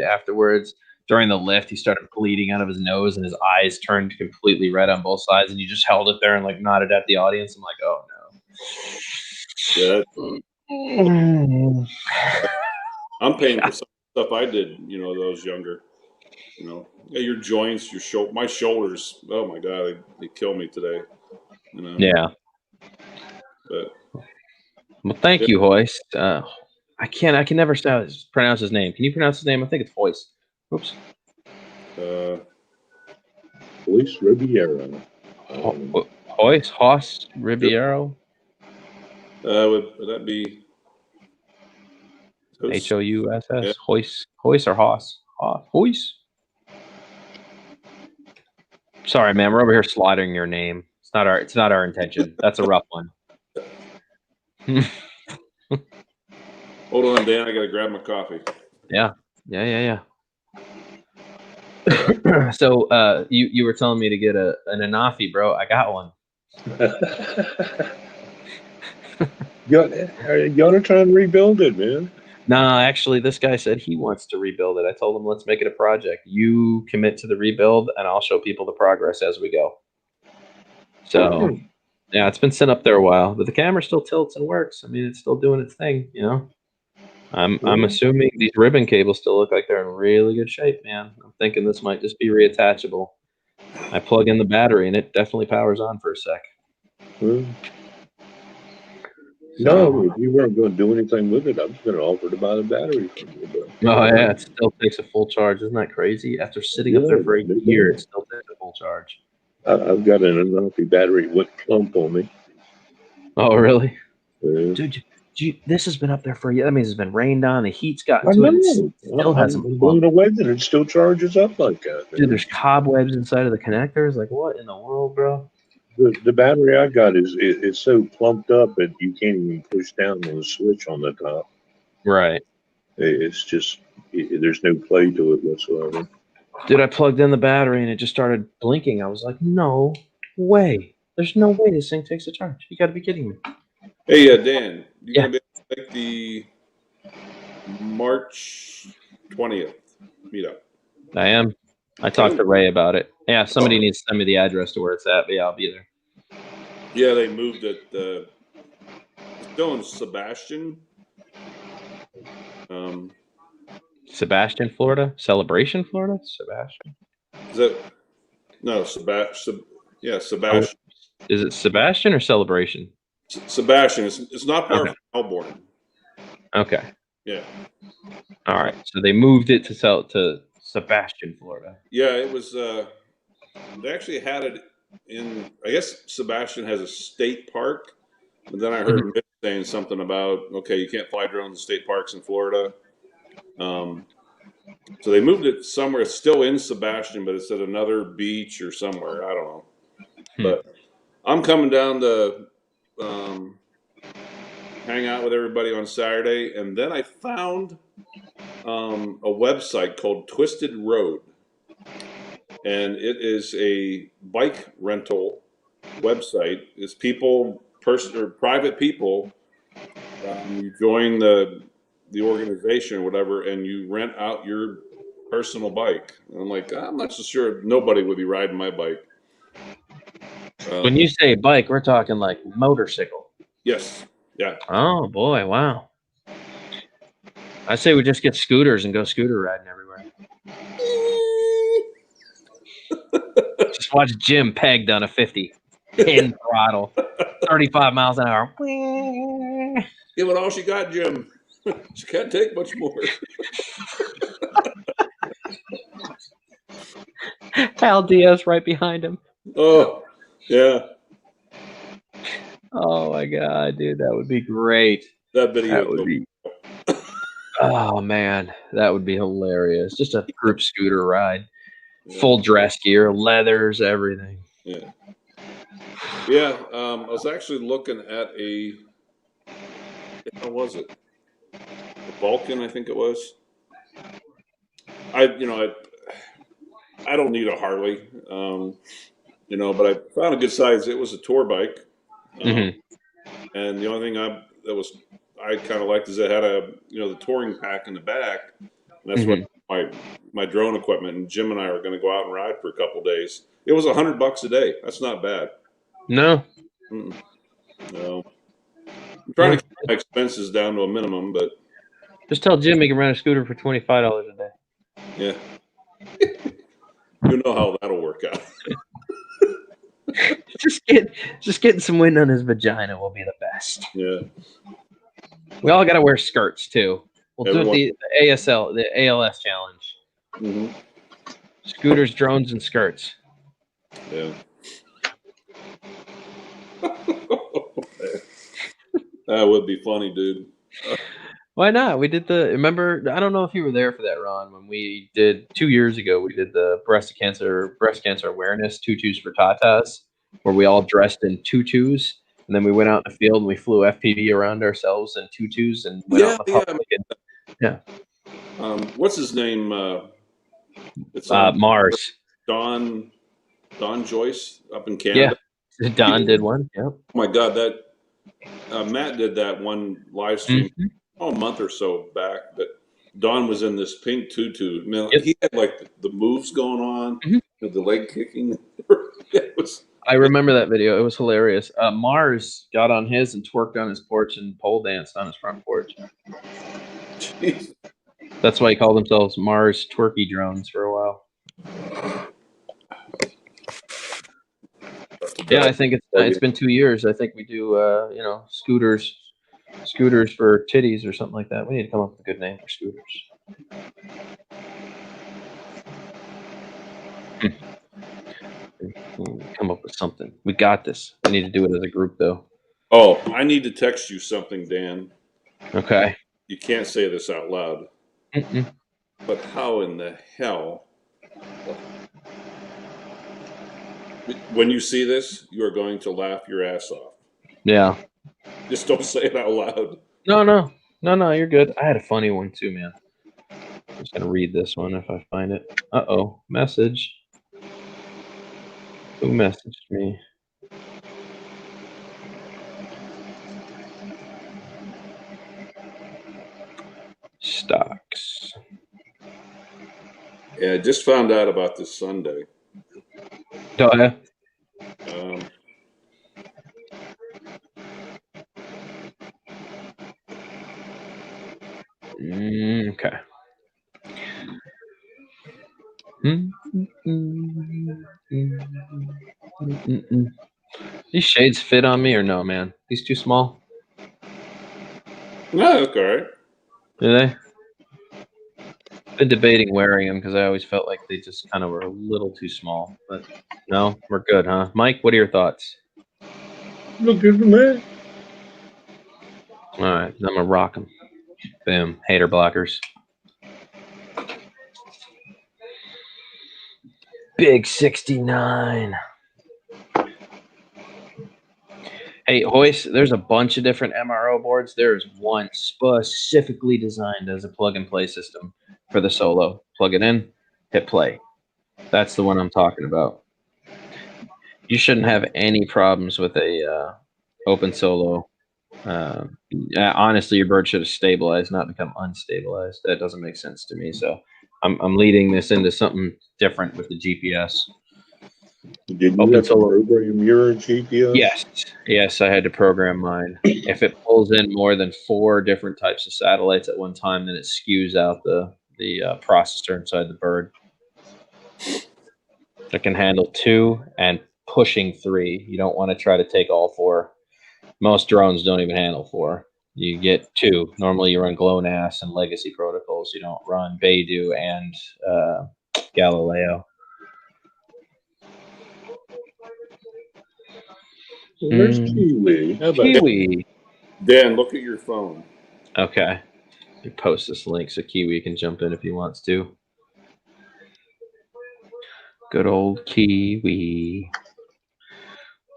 afterwards. During the lift, he started bleeding out of his nose and his eyes turned completely red on both sides, and he just held it there and like nodded at the audience. I'm like, oh no. Yeah. I'm paying for some stuff I did, you know, those younger. You know, your joints, my shoulders. Oh my God, they kill me today. You know? Yeah. But well, thank you, Hoist. I can never pronounce his name. Can you pronounce his name? I think it's Hoist. Oops. Hoist Ribeiro. Hoist Ribeiro. Would that be Houss? Yeah. Hoist or Hoss? Hoist. Sorry, man. We're over here slaughtering your name. It's not our intention. That's a rough one. Hold on, Dan. I gotta grab my coffee. Yeah. So you were telling me to get an Anafi, bro. I got one. You gotta try and rebuild it, man. Nah, actually, this guy said he wants to rebuild it. I told him, let's make it a project. You commit to the rebuild, and I'll show people the progress as we go. So, yeah, it's been sitting up there a while, but the camera still tilts and works. I mean, it's still doing its thing, you know. I'm assuming these ribbon cables still look like they're in really good shape, man. I'm thinking this might just be reattachable. I plug in the battery, and it definitely powers on for a sec. No, if you weren't going to do anything with it, I was going to offer to buy the battery from you. But, Oh yeah, it still takes a full charge. Isn't that crazy? After sitting up there for a year, it still takes a full charge. I've got an unhealthy battery with plump on me. Oh really? Dude, this has been up there for a year. That means it's been rained on. The heat's gotten to it. It still hasn't blown away that it still charges up like that. Dude, there's cobwebs inside of the connectors. Like, what in the world, bro? The battery I got is so plumped up that you can't even push down on the switch on the top. Right. It's just there's no play to it whatsoever. Dude, I plugged in the battery and it just started blinking. I was like, no way. There's no way this thing takes a charge. You got to be kidding me. Hey, Dan, you gonna be able to make the March 20th meetup? I am. I talked to Ray about it. Yeah, somebody needs to send me the address to where it's at, but yeah, I'll be there. Yeah, they moved it. Still in Sebastian. Sebastian, Florida? Celebration, Florida? Sebastian? Is that no Sebastian? Yeah, Sebastian. Is it Sebastian or Celebration? Sebastian. It's not far from Melbourne. Okay. Yeah. All right. So they moved it to Sebastian, Florida. Yeah, it was. They actually had it in. I guess Sebastian has a state park, but then I heard Mitch saying something about you can't fly drones in state parks in Florida. So they moved it somewhere. It's still in Sebastian, but it's at another beach or somewhere. I don't know. But I'm coming down to hang out with everybody on Saturday, and then I found a website called Twisted Road, and it is a bike rental website. It's private people. You join the organization or whatever, and you rent out your personal bike. And I'm like, I'm not so sure nobody would be riding my bike. When you say bike, we're talking like motorcycle. Yes. Yeah. Oh boy! Wow. I say we just get scooters and go scooter riding everywhere. Just watch Jim pegged on a 50 in throttle, 35 miles an hour. Give it all she got, Jim. She can't take much more. Al Diaz right behind him. Oh, yeah. Oh my God, dude, that would be great. That video would be. Oh man, that would be hilarious. Just a group scooter ride, full dress gear, leathers, everything. Yeah. Yeah. I was actually looking at how was it? The Vulcan, I think it was. I don't need a Harley, but I found a good size. It was a tour bike. And the only thing I kind of liked is it had the touring pack in the back. And that's what my drone equipment, and Jim and I were going to go out and ride for a couple of days. It was $100 a day. That's not bad. No. No. I'm trying to keep my expenses down to a minimum, but just tell Jim he can rent a scooter for $25 a day. Yeah. You know how that'll work out. just getting some wind on his vagina will be the best. Yeah. We all got to wear skirts too. We'll do the ALS challenge. Scooters, drones, and skirts. Yeah. That would be funny, dude. Why not? We did remember, I don't know if you were there for that, Ron, when we did 2 years ago, we did the breast cancer awareness tutus for tatas, where we all dressed in tutus, and then we went out in the field and we flew FPV around ourselves in tutus and went out in the public. What's his name? It's Mars. Don Joyce up in Canada. Yeah, Don did one. Yep. Oh my God, that Matt did that one live stream. a month or so back, but Don was in this pink tutu. Man, Yep. he had like the moves going on, Mhm. the leg kicking. It was. I remember that video. It was hilarious. Mars got on his and twerked on his porch and pole danced on his front porch. Jeez. That's why he called themselves Mars Twerky Drones for a while. Yeah, I think it's been 2 years. I think we do scooters for titties or something like that. We need to come up with a good name for scooters. Come up with something. We got this. We need to do it as a group, though. Oh, I need to text you something, Dan. Okay. You can't say this out loud, Mm-mm. but how in the hell? When you see this, you are going to laugh your ass off. Yeah. Just don't say it out loud. No, you're good. I had a funny one too, man. I'm just gonna read this one if I find it. Uh-oh, message. Who messaged me? Stocks. Yeah, I just found out about this Sunday. Oh, yeah? Okay. These shades fit on me or no, man? These too small? No, that's all right. Do they? Been debating wearing them because I always felt like they just kind of were a little too small. But no, we're good, huh? Mike, what are your thoughts? Look good for me. All right, I'm gonna rock them. Boom, hater blockers. Big 69. Hey, Hoist, there's a bunch of different MRO boards. There's one specifically designed as a plug-and-play system for the Solo. Plug it in, hit play. That's the one I'm talking about. You shouldn't have any problems with a open Solo. Honestly, your bird should have stabilized, not become unstabilized. That doesn't make sense to me. So I'm leading this into something different with the GPS. Did Open you have to Solo. program your GPS? Yes, I had to program mine. If it pulls in more than 4 different types of satellites at one time, then it skews out the processor inside the bird. It can handle 2 and pushing 3. You don't want to try to take all 4. Most drones don't even handle 4. You get 2. Normally, you run GLONASS and legacy protocols. You don't run Beidou and Galileo. Where's Kiwi? How about Kiwi. Dan, look at your phone. Okay. You post this link so Kiwi can jump in if he wants to. Good old Kiwi.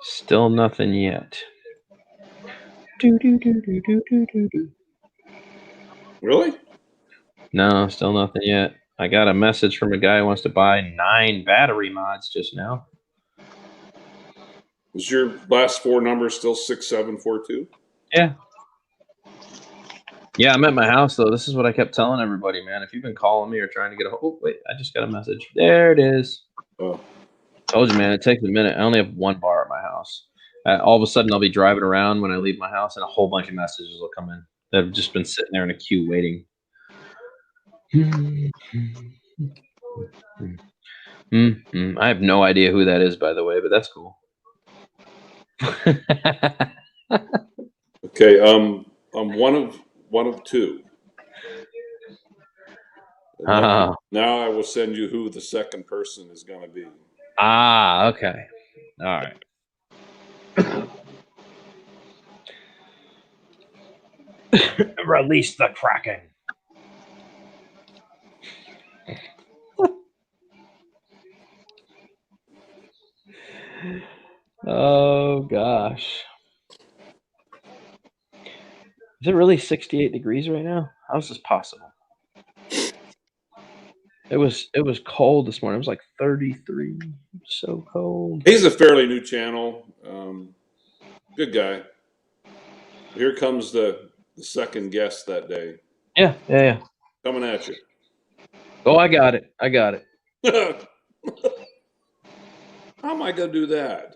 Still nothing yet. Really? No, still nothing yet. I got a message from a guy who wants to buy 9 battery mods just now. Is your last 4 numbers still 6742? Yeah. Yeah, I'm at my house though. This is what I kept telling everybody, man. If you've been calling me or trying to get a hold, oh wait, I just got a message. There it is. Oh. Told you, man. It takes a minute. I only have 1 bar at my house. All of a sudden, I'll be driving around when I leave my house, and a whole bunch of messages will come in that have just been sitting there in a queue waiting. I have no idea who that is, by the way, but that's cool. Okay, I'm one of 2. Ah. Now I will send you who the second person is going to be. Okay. All right. Release the Kraken. Oh gosh. Is it really 68 degrees right now? How is this possible? It was cold this morning. It was like 33. So cold. He's a fairly new channel. Good guy. Here comes the the second guest that day. Yeah. Coming at you. Oh, I got it. How am I going to do that?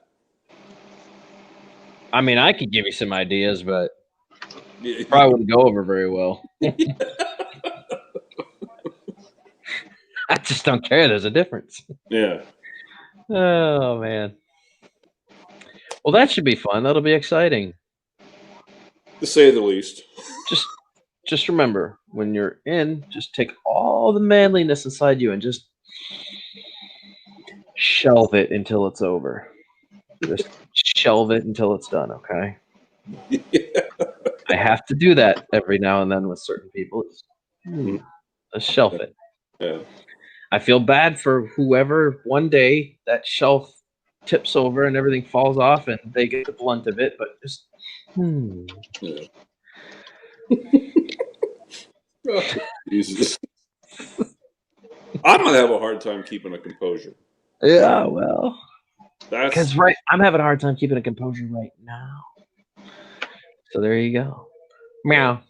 I mean, I could give you some ideas, but Yeah. probably wouldn't go over very well. I just don't care. There's a difference. Yeah. Oh, man. Well, that should be fun. That'll be exciting. To say the least. Just remember, when you're in, just take all the manliness inside you and just shelve it until it's over. Just shelve it until it's done, okay? I have to do that every now and then with certain people. Let's shelf it. Yeah. I feel bad for whoever one day that shelf tips over and everything falls off and they get the blunt of it, but just Yeah. Oh, Jesus. I'm going to have a hard time keeping a composure. yeah, well, That's because I'm having a hard time keeping a composure right now. So there you go. Meow.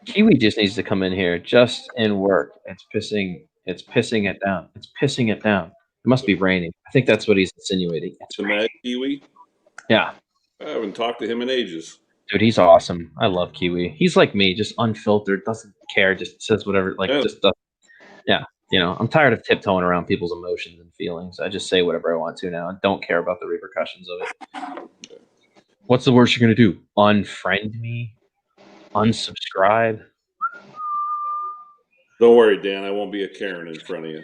Kiwi just needs to come in here just in work. It's pissing it down. It's pissing it down. It must be raining. I think that's what he's insinuating. It's the Mad Kiwi. Yeah. I haven't talked to him in ages. Dude, he's awesome. I love Kiwi. He's like me, just unfiltered, doesn't care, just says whatever, just does. Yeah. You know, I'm tired of tiptoeing around people's emotions and feelings. I just say whatever I want to now. I don't care about the repercussions of it. What's the worst you're going to do? Unfriend me? Unsubscribe? Don't worry, Dan. I won't be a Karen in front of you.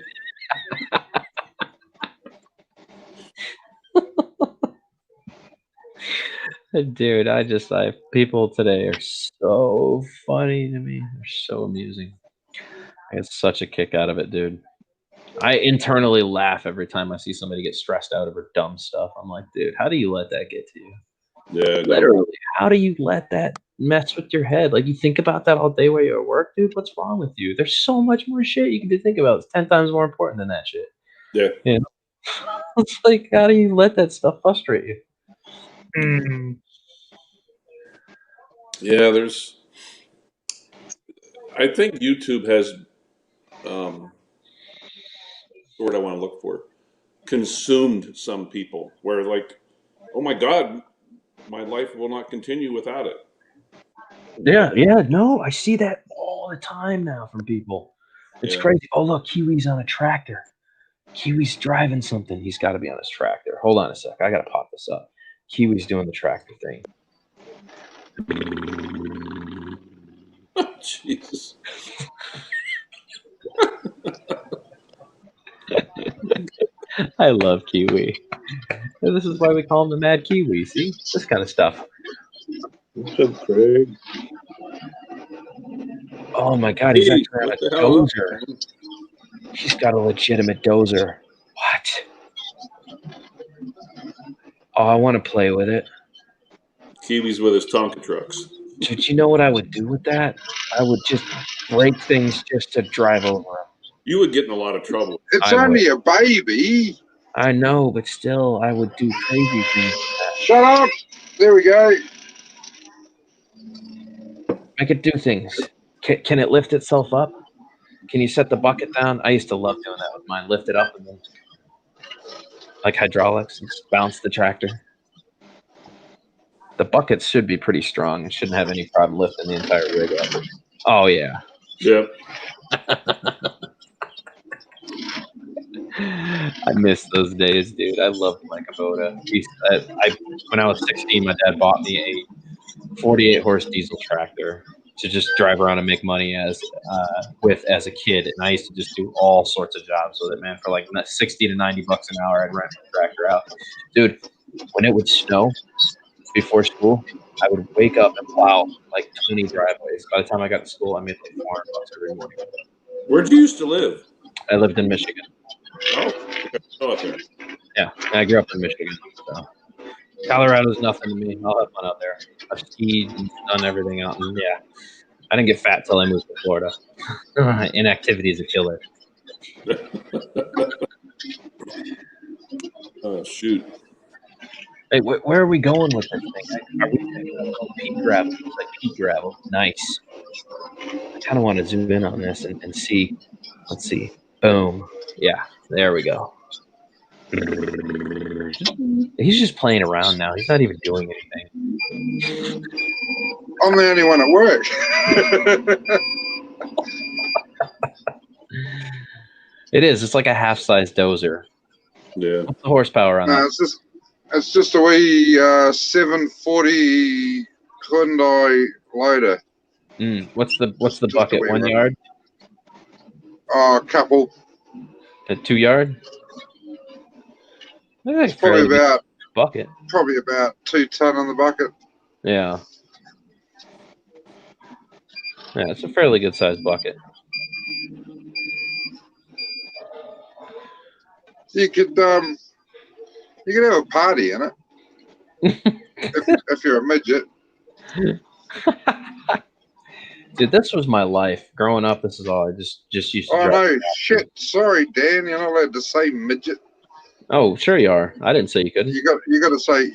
Dude, people today are so funny to me. They're so amusing. I get such a kick out of it, dude. I internally laugh every time I see somebody get stressed out over dumb stuff. I'm like, dude, how do you let that get to you? Yeah, Literally, how do you let that mess with your head? Like, you think about that all day while you're at work, dude? What's wrong with you? There's so much more shit you can think about. It's 10 times more important than that shit. Yeah. You know? It's like, how do you let that stuff frustrate you? Yeah, I think YouTube has, what I want to look for, consumed some people where like, oh my God, my life will not continue without it. Yeah, no, I see that all the time now from people. It's crazy. Oh, look, Kiwi's on a tractor. Kiwi's driving something. He's got to be on his tractor. Hold on a sec. I got to pop this up. Kiwi's doing the tractor thing. Jesus. I love Kiwi. And this is why we call him the Mad Kiwi. See? This kind of stuff. What's up, Craig? Oh my God, he's actually on What a the hell? dozer. He's got a legitimate dozer. What? Oh, I want to play with it. Kiwis with his Tonka trucks. Dude, you know what I would do with that? I would just break things just to drive over them. You would get in a lot of trouble. It's I only a baby. I know, but still, I would do crazy things. Shut up. There we go. I could do things. Can it lift itself up? Can you set the bucket down? I used to love doing that with mine. Lift it up and then, like hydraulics, and just bounce the tractor. The buckets should be pretty strong. It shouldn't have any problem lifting the entire rig up. Oh, yeah. Yep. I miss those days, dude. I loved my Kubota. When I was 16, my dad bought me a 48-horse diesel tractor to just drive around and make money as a kid. And I used to just do all sorts of jobs with it, man. For like 60 to 90 bucks an hour, I'd rent the tractor out. Dude, when it would snow before school, I would wake up and plow like 20 driveways. By the time I got to school, I made like $400 every morning. Where'd you used to live? I lived in Michigan. Oh, okay. Yeah, I grew up in Michigan. So Colorado's nothing to me. I'll have fun out there. I've skied and done everything out. And yeah, I didn't get fat till I moved to Florida. Inactivity is a killer. Oh, shoot. Hey, where are we going with this thing? Are we peak gravel? It's like peak gravel. Nice. I kind of want to zoom in on this and see. Let's see. Boom. Yeah, there we go. He's just playing around now. He's not even doing anything. I'm the only one at work. It is. It's like a half-size dozer. Yeah. What's the horsepower on No, that? it's just a wee 740 Hyundai loader. What's the Just a bucket? wee 1 one. yard? Oh, a couple. A 2 yard? It's probably about bucket. 2 ton on the bucket. Yeah. Yeah, it's a fairly good sized bucket. You could have a party in it if you're a midget. Dude, this was my life. Growing up, this is all I just used to Oh drive. no, shit! Sorry, Dan, you're not allowed to say midget. Oh, sure you are. I didn't say you couldn't. You got to say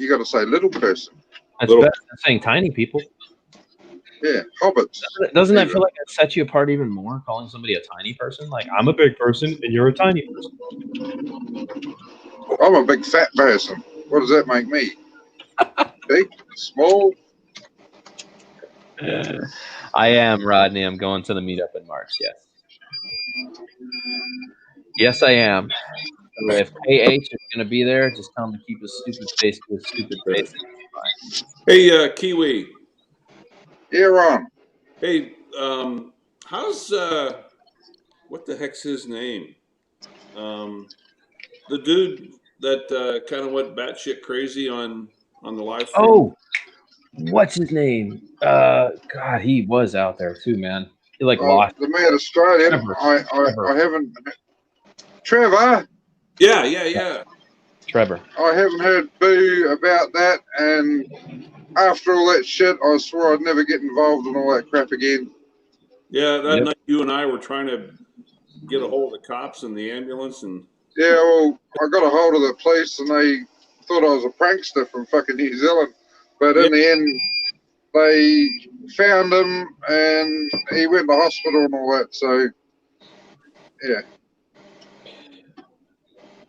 little person. That's Little- better than saying tiny people. Yeah, hobbits. Doesn't that feel like it sets you apart even more, calling somebody a tiny person? Like, I'm a big person and you're a tiny person. I'm a big fat person. What does that make me? Big, small. I am, Rodney. I'm going to the meetup in March, yes. Yes, I am. So if KH is going to be there, just tell him to keep his stupid face to his stupid face. Hey, Kiwi. Yeah, Ron. Hey, how's what the heck's his name? The dude that kind of went batshit crazy on the live stream. Oh, what's his name? God, he was out there too, man. He lost. The Mad Australian. Trevor. I haven't. Trevor. Yeah. Trevor. I haven't heard boo about that, and after all that shit, I swore I'd never get involved in all that crap again. Yeah, that Yep. night you and I were trying to get a hold of the cops and the ambulance, and Yeah, well, I got a hold of the police, and they thought I was a prankster from fucking New Zealand, but in the end, they found him, and he went to hospital and all that. So, yeah,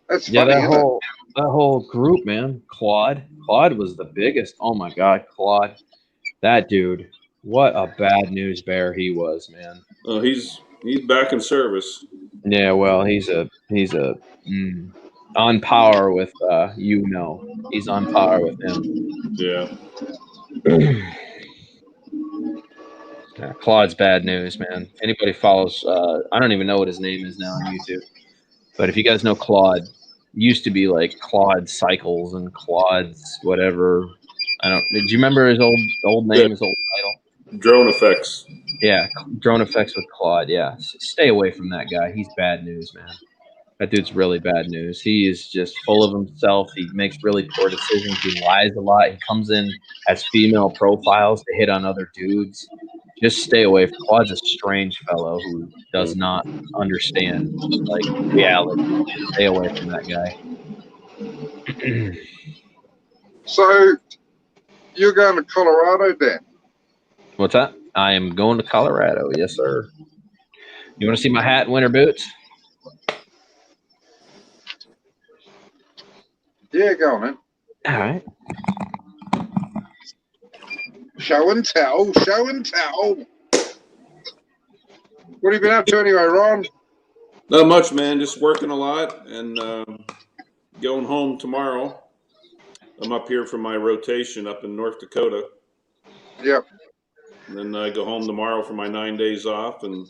that's Yeah, funny. that Isn't whole group, man. Claude was the biggest. Oh my God, Claude, that dude. What a bad news bear he was, man. he's back in service. Yeah, well, he's on par with he's on par with him. Yeah. Yeah, Claude's bad news, man. If anybody follows, I don't even know what his name is now on YouTube, but if you guys know Claude, used to be like Claude Cycles and Claude's whatever. Did you remember his old name, his old title? Drone effects. Yeah, Drone Effects with Claude. Yeah, stay away from that guy. He's bad news, man. That dude's really bad news. He is just full of himself. He makes really poor decisions. He lies a lot. He comes in as female profiles to hit on other dudes. Just stay away from Claude's a strange fellow who does not understand like reality. Stay away from that guy. it? So, you're going to Colorado, Dan? What's that? I am going to Colorado. Yes, sir. You want to see my hat and winter boots? Yeah, go on, man. All right. Show and tell. Show and tell. What have you been up to anyway, Ron? Not much, man. Just working a lot and going home tomorrow. I'm up here for my rotation up in North Dakota. Yep. And then I go home tomorrow for my 9 days off and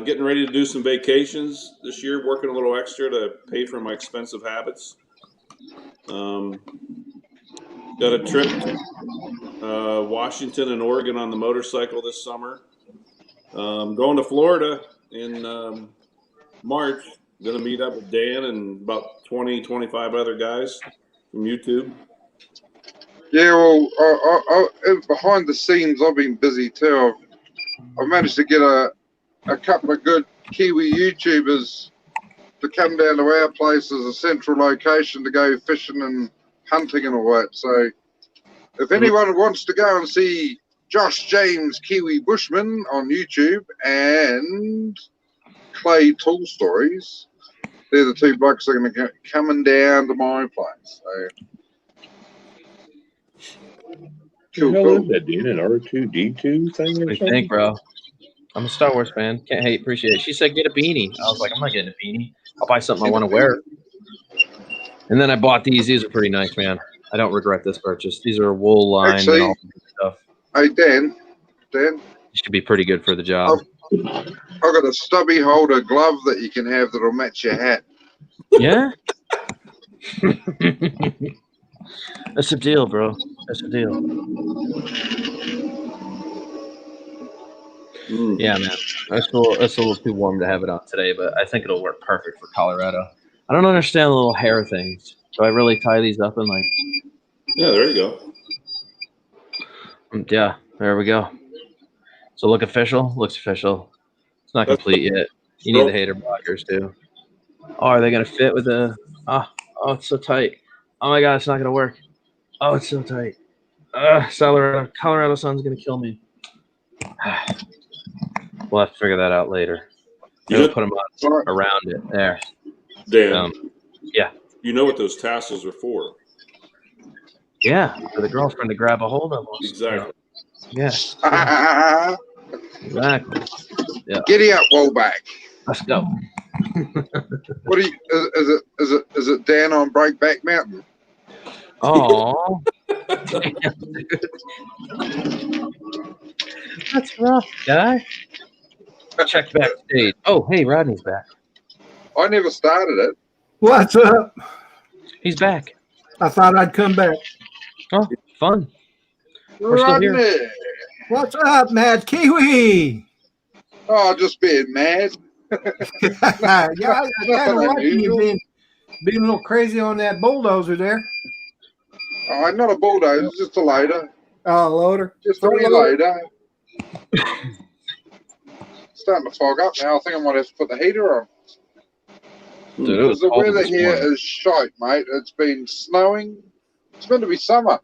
getting ready to do some vacations this year, working a little extra to pay for my expensive habits. Got a trip to Washington and Oregon on the motorcycle this summer. Going to Florida in March. Going to meet up with Dan and about 20, 25 other guys from YouTube. Yeah, well, behind the scenes, I've been busy too. I've managed to get a couple of good Kiwi YouTubers to come down to our place as a central location to go fishing and hunting and all that. So if anyone wants to go and see Josh James Kiwi Bushman on YouTube and Clay Tool Stories, they're the two blokes that are going to be coming down to my place. So What the hell is that, dude? An R2D2 thing or What do you something? think, bro? I'm a Star Wars fan. Can't hate, appreciate it. She said, get a beanie. I was like, I'm not getting a beanie. I'll buy something I want to wear. And then I bought these. These are pretty nice, man. I don't regret this purchase. These are wool line Actually, and all that stuff. Hey, Dan, These should be pretty good for the job. I've got a stubby holder glove that you can have that'll match your hat. Yeah? That's a deal, bro. That's a deal. Yeah, man. It's a little too warm to have it on today, but I think it'll work perfect for Colorado. I don't understand the little hair things. Do I really tie these up and like? Yeah, there you go. Yeah, there we go. So look official? Looks official. It's not complete yet. You need the hater blockers too. Oh, are they gonna fit with the? Oh, it's so tight. Oh my God, it's not gonna work. Oh, it's so tight. Colorado sun's gonna kill me. We'll have to figure that out later. We'll put them on around it there. Dan, yeah. You know what those tassels are for? Yeah, for the girlfriend to grab a hold of us. Exactly. Yeah. Exactly. Yeah. Giddy up, Woolback. Let's go. What are you? Is it Dan on Breakback Mountain? Oh. That's rough, guy. Check backstage. Oh, hey, Rodney's back. I never started it. What's up? He's back. I thought I'd come back. Oh, fun. We're still here. Rodney. What's up, Mad Kiwi? Oh, just being mad. Yeah, I kind of like you being a little crazy on that bulldozer there. Oh, not a bulldozer, just a loader. Oh, loader. Just a wee loader. Starting to fog up now. I think I might have to put the heater on. Dude, it Because was the cold weather this here morning. is shite, mate. It's been snowing. It's meant to be summer.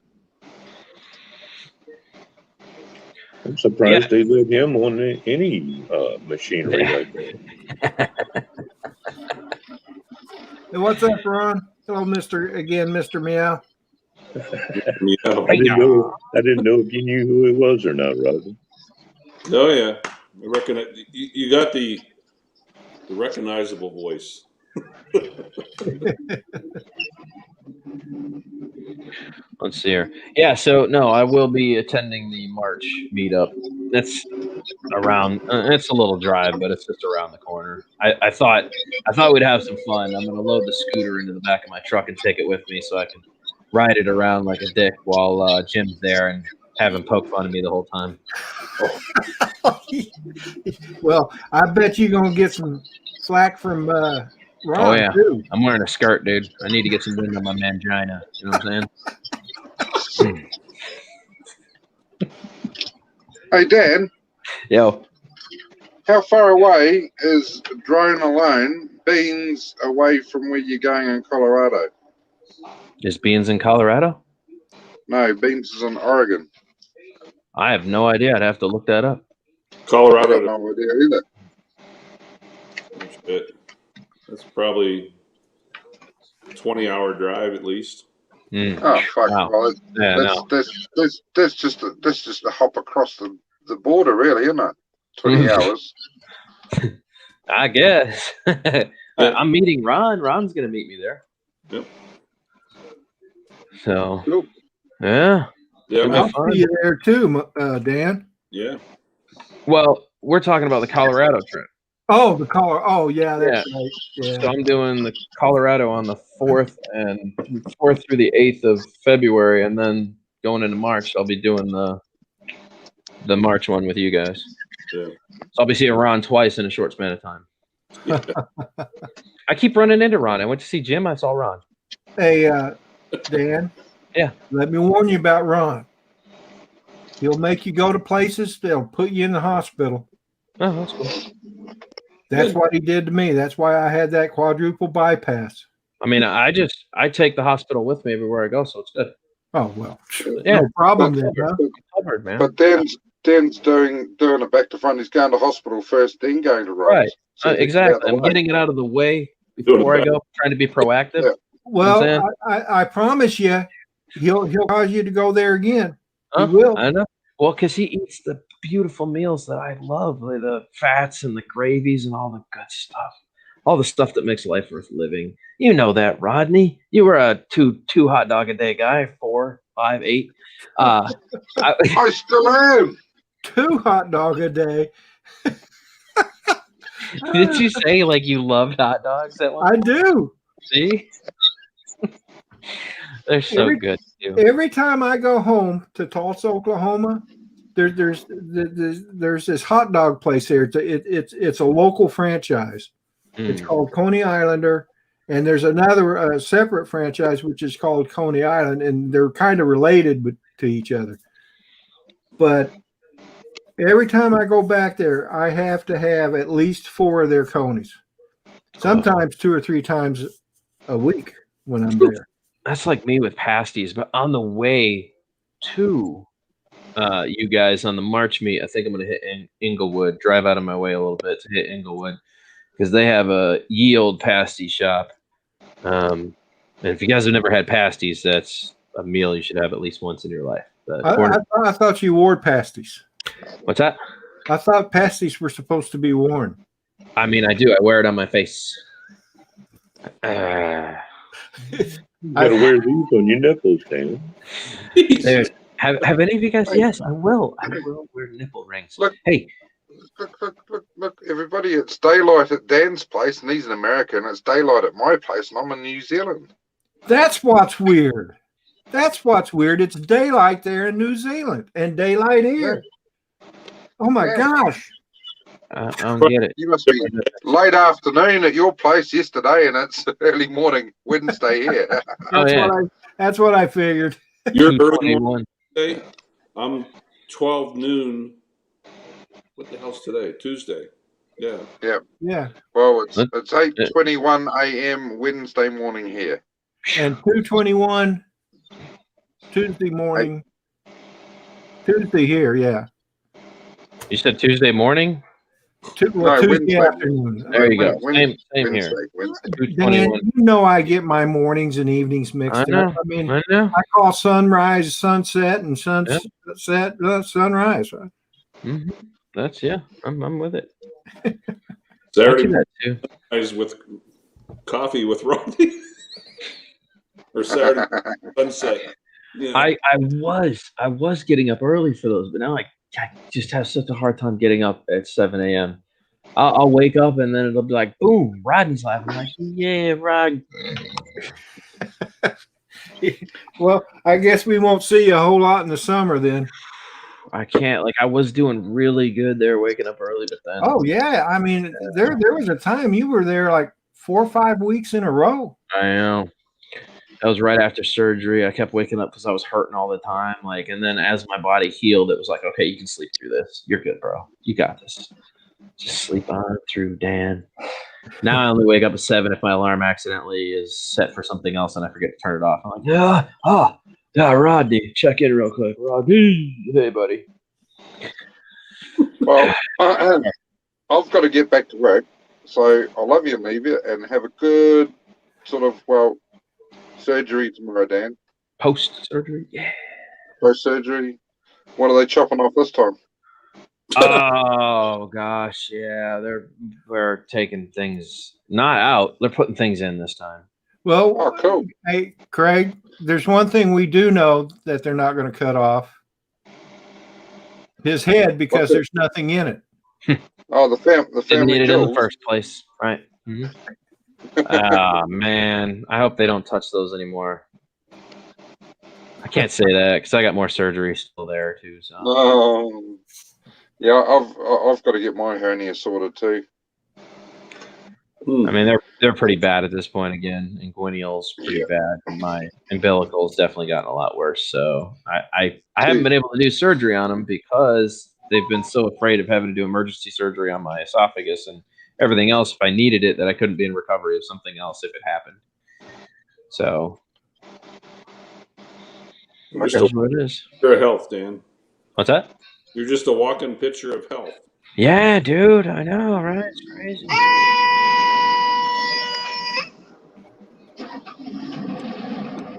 I'm surprised they let him on any machinery like that. Hey, what's up, Ron? Hello, Mr. Meow. I didn't know if you knew who it was or not, Rodney. Oh yeah, I reckon you got the recognizable voice. Let's see here. Yeah, so no, I will be attending the March meetup. It's around. It's a little drive, but it's just around the corner. I thought we'd have some fun. I'm gonna load the scooter into the back of my truck and take it with me so I can ride it around like a dick while Jim's there and have him poke fun of me the whole time. Well, I bet you're gonna get some flack from Ron. Oh yeah, too. I'm wearing a skirt, dude. I need to get some wind on my mangina. You know what I'm saying? Hey, Dan, Yo, how far away is Drone Alone Beans away from where you're going in Colorado? is Beans in Colorado? No, Beans is in Oregon. I have no idea. I'd have to look that up. I Colorado. got no idea either. Shit. That's probably 20-hour drive at least. Mm. Oh fuck! Wow. Well, Yeah, no. that's just a hop across the border, really, isn't it? 20 hours. I guess. I'm meeting Ron. Ron's gonna meet me there. Yep. So, Cool. yeah. Yeah, It'll be man. fun. See you there too, Dan. Yeah. Well, we're talking about the Colorado trip. Oh, the caller. Oh, yeah, that's right. So Yeah. I'm doing the Colorado on the 4th through the 8th of February, and then going into March, I'll be doing the March one with you guys. Yeah. So I'll be seeing Ron twice in a short span of time. I keep running into Ron. I went to see Jim. I saw Ron. Hey, Dan. Yeah. Let me warn you about Ron. He'll make you go to places. They'll put you in the hospital. Oh, that's cool. That's what he did to me. That's why I had that quadruple bypass. I mean, I take the hospital with me everywhere I go, so it's good. Oh well, Yeah, no problem then. Huh? covered, man. But Dan's doing it back to front. He's going to hospital first, then going to Right. Ronnie's. So he gets it out Exactly. of I'm the way. getting it out of the way before I go, trying to be proactive. Yeah. Well, I promise you, he'll cause you to go there again. He will. I know. Well, because he eats the beautiful meals that I love, like the fats and the gravies and all the good stuff, all the stuff that makes life worth living. You know that, Rodney. You were a two hot dog a day guy, 4, 5, 8. I still am. 2 hot dog a day. Did you say like you loved hot dogs at one I point? do. See? They're so good too. Every time I go home to Tulsa, Oklahoma, there's this hot dog place there. It's a local franchise. It's called Coney Islander, and there's another separate franchise which is called Coney Island, and they're kind of related to each other. But every time I go back there, I have to have at least 4 of their Coneys. Sometimes 2 or 3 times a week when I'm there. That's like me with pasties, but on the way to you guys on the March meet, I think I'm going to hit Inglewood, drive out of my way a little bit to hit Inglewood because they have a ye old pasty shop. And if you guys have never had pasties, that's a meal you should have at least once in your life. I thought you wore pasties. What's that? I thought pasties were supposed to be worn. I mean, I do. I wear it on my face. You gotta wear these on your nipples, Dan. Have any of you guys? Yes, I will. I will wear nipple rings. Look. Hey, Look, everybody, it's daylight at Dan's place, and he's an American. It's daylight at my place, and I'm in New Zealand. That's what's weird. That's what's weird. It's daylight there in New Zealand and daylight here. Oh my gosh. I don't get it. You must be late afternoon at your place yesterday, and it's early morning Wednesday here. That's what I figured. You're early morning today. I'm 12 noon. What the hell's today? Tuesday. Yeah. Yeah. Well, it's 8:21 a.m. Wednesday morning here. And 2:21 Tuesday morning. Tuesday here, yeah. You said Tuesday morning? Tuesday afternoon. There you go. Same here. Dan, you know I get my mornings and evenings mixed up. I mean, I call sunrise, sunset, and sunset, sunrise. Right? Mm-hmm. That's I'm with it. Saturday with coffee with Rodney, or Saturday sunset. Yeah. I was getting up early for those, but now I just have such a hard time getting up at 7 a.m. I'll wake up and then it'll be like, boom, Rodney's live. I'm like, yeah, Rod. Well, I guess we won't see you a whole lot in the summer then. I can't. Like, I was doing really good there, waking up early, but then. Oh yeah, I mean, there was a time you were there like 4 or 5 weeks in a row. I know. That was right after surgery. I kept waking up because I was hurting all the time. Like, and then as my body healed, it was like, okay, you can sleep through this. You're good, bro. You got this. Just sleep on through, Dan. Now I only wake up at 7 if my alarm accidentally is set for something else and I forget to turn it off. I'm like, yeah, Rodney, check in real quick. Rodney, hey, buddy. Well, I've got to get back to work, so I love you and leave you, and have a good sort of surgery tomorrow, Dan. Post surgery, yeah. Post surgery. What are they chopping off this time? Oh gosh, yeah, they're taking things not out. They're putting things in this time. Well, cool. Hey, Craig, there's one thing we do know that they're not going to cut off. His head, because there's nothing in it. Oh, the family didn't need it in the jewels. first place, right? Mm-hmm. Oh man, I hope they don't touch those anymore. I can't say that because I got more surgery still there too. So. Yeah, I've got to get my hernia sorted too. I mean, they're pretty bad at this point again. Inguinal's pretty bad. My umbilical's definitely gotten a lot worse. So I haven't been able to do surgery on them because they've been so afraid of having to do emergency surgery on my esophagus and everything else if I needed it, that I couldn't be in recovery of something else if it happened. So You're that's just a what it is. picture of health, Dan. What's that? You're just a walking picture of health. Yeah, dude. I know, right? It's crazy.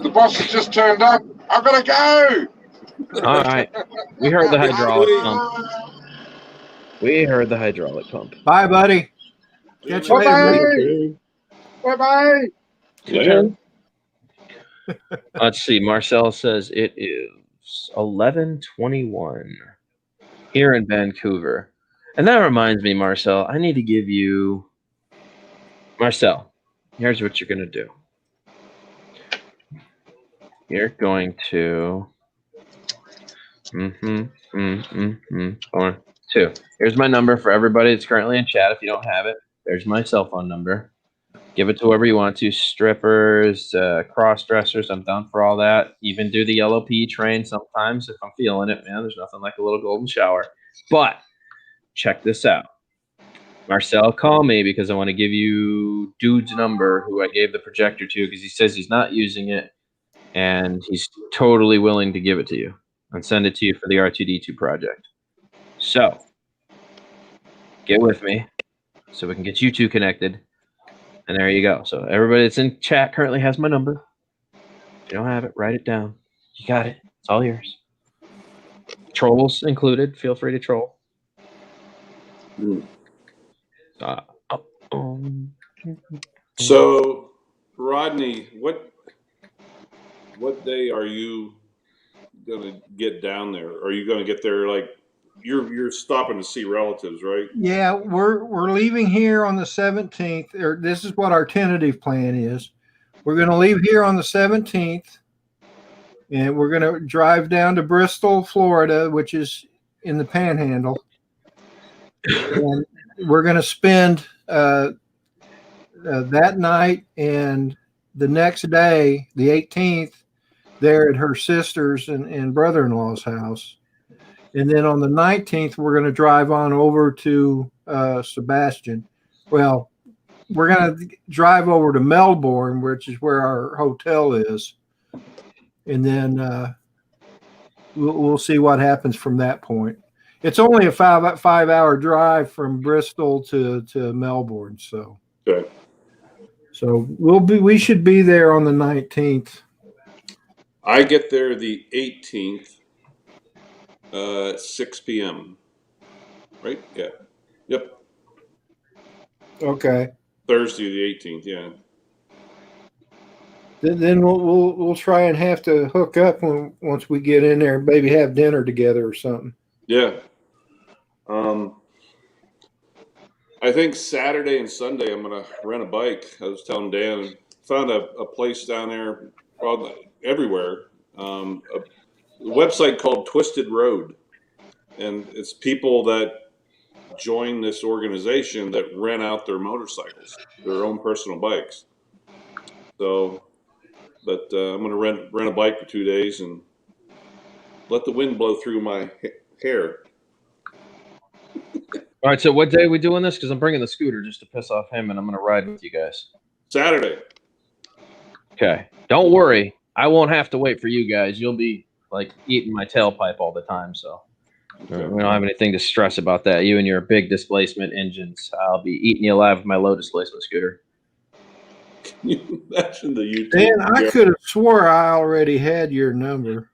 The boss has just turned up. I've got to go. All right. We heard the hydraulic pump. We heard the hydraulic pump. Bye, buddy. Catch you later. Bye. Bye. Later. Let's see. Marcel says it is 11:21 here in Vancouver. And that reminds me, Marcel, I need to give you... Marcel, here's what you're going to do. You're going to... 4, 2. Here's my number for everybody that's currently in chat. If you don't have it, there's my cell phone number. Give it to whoever you want to. Strippers, cross-dressers. I'm down for all that. Even do the yellow pea train sometimes if I'm feeling it, man. There's nothing like a little golden shower. But check this out. Marcel, call me because I want to give you Dude's number, who I gave the projector to, because he says he's not using it, and he's totally willing to give it to you and send it to you for the R2D2 project. So get with me so we can get you two connected. And there you go. So everybody that's in chat currently has my number. If you don't have it, write it down. You got it. It's all yours. Trolls included. Feel free to troll. So, Rodney, what day are you gonna get down there? Are you gonna get there like you're stopping to see relatives, right? Yeah, we're leaving here on the 17th. Or this is what our tentative plan is. We're going to leave here on the 17th, and we're going to drive down to Bristol, Florida, which is in the Panhandle. And we're going to spend that night and the next day, the 18th, there at her sister's and brother-in-law's house. And then on the 19th, we're going to drive on over to Sebastian. Well, we're going to drive over to Melbourne, which is where our hotel is. And then we'll see what happens from that point. It's only a 5-hour drive from Bristol to Melbourne. So, Okay. So we should be there on the 19th. I get there the 18th. 6 p.m. Right? Yeah. Yep. Okay. Thursday the 18th. Yeah. Then we'll try and have to hook up once we get in there and maybe have dinner together or something. Yeah. I think Saturday and Sunday I'm gonna rent a bike. I was telling Dan, found a place down there, well, everywhere. A website called Twisted Road, and it's people that join this organization that rent out their motorcycles, their own personal bikes. So, but I'm gonna rent a bike for 2 days and let the wind blow through my hair. All right, so what day are we doing this? Because I'm bringing the scooter just to piss off him, and I'm going to ride with you guys. Saturday. Okay. Don't worry. I won't have to wait for you guys. You'll be, like, eating my tailpipe all the time, so we don't have anything to stress about that. You and your big displacement engines. I'll be eating you alive with my low displacement scooter. Can you imagine the YouTube? Dan, I could have swore I already had your number.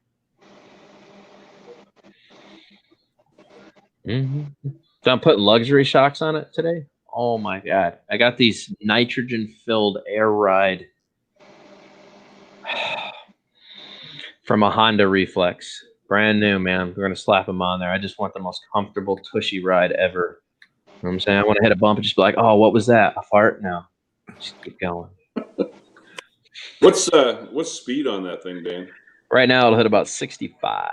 Mm-hmm. So I'm putting luxury shocks on it today. Oh my God. I got these nitrogen-filled air ride from a Honda Reflex. Brand new, man. We're going to slap them on there. I just want the most comfortable, tushy ride ever. You know what I'm saying? I want to hit a bump and just be like, oh, what was that? A fart? No. Just keep going. What's speed on that thing, Dan? Right now, it'll hit about 65.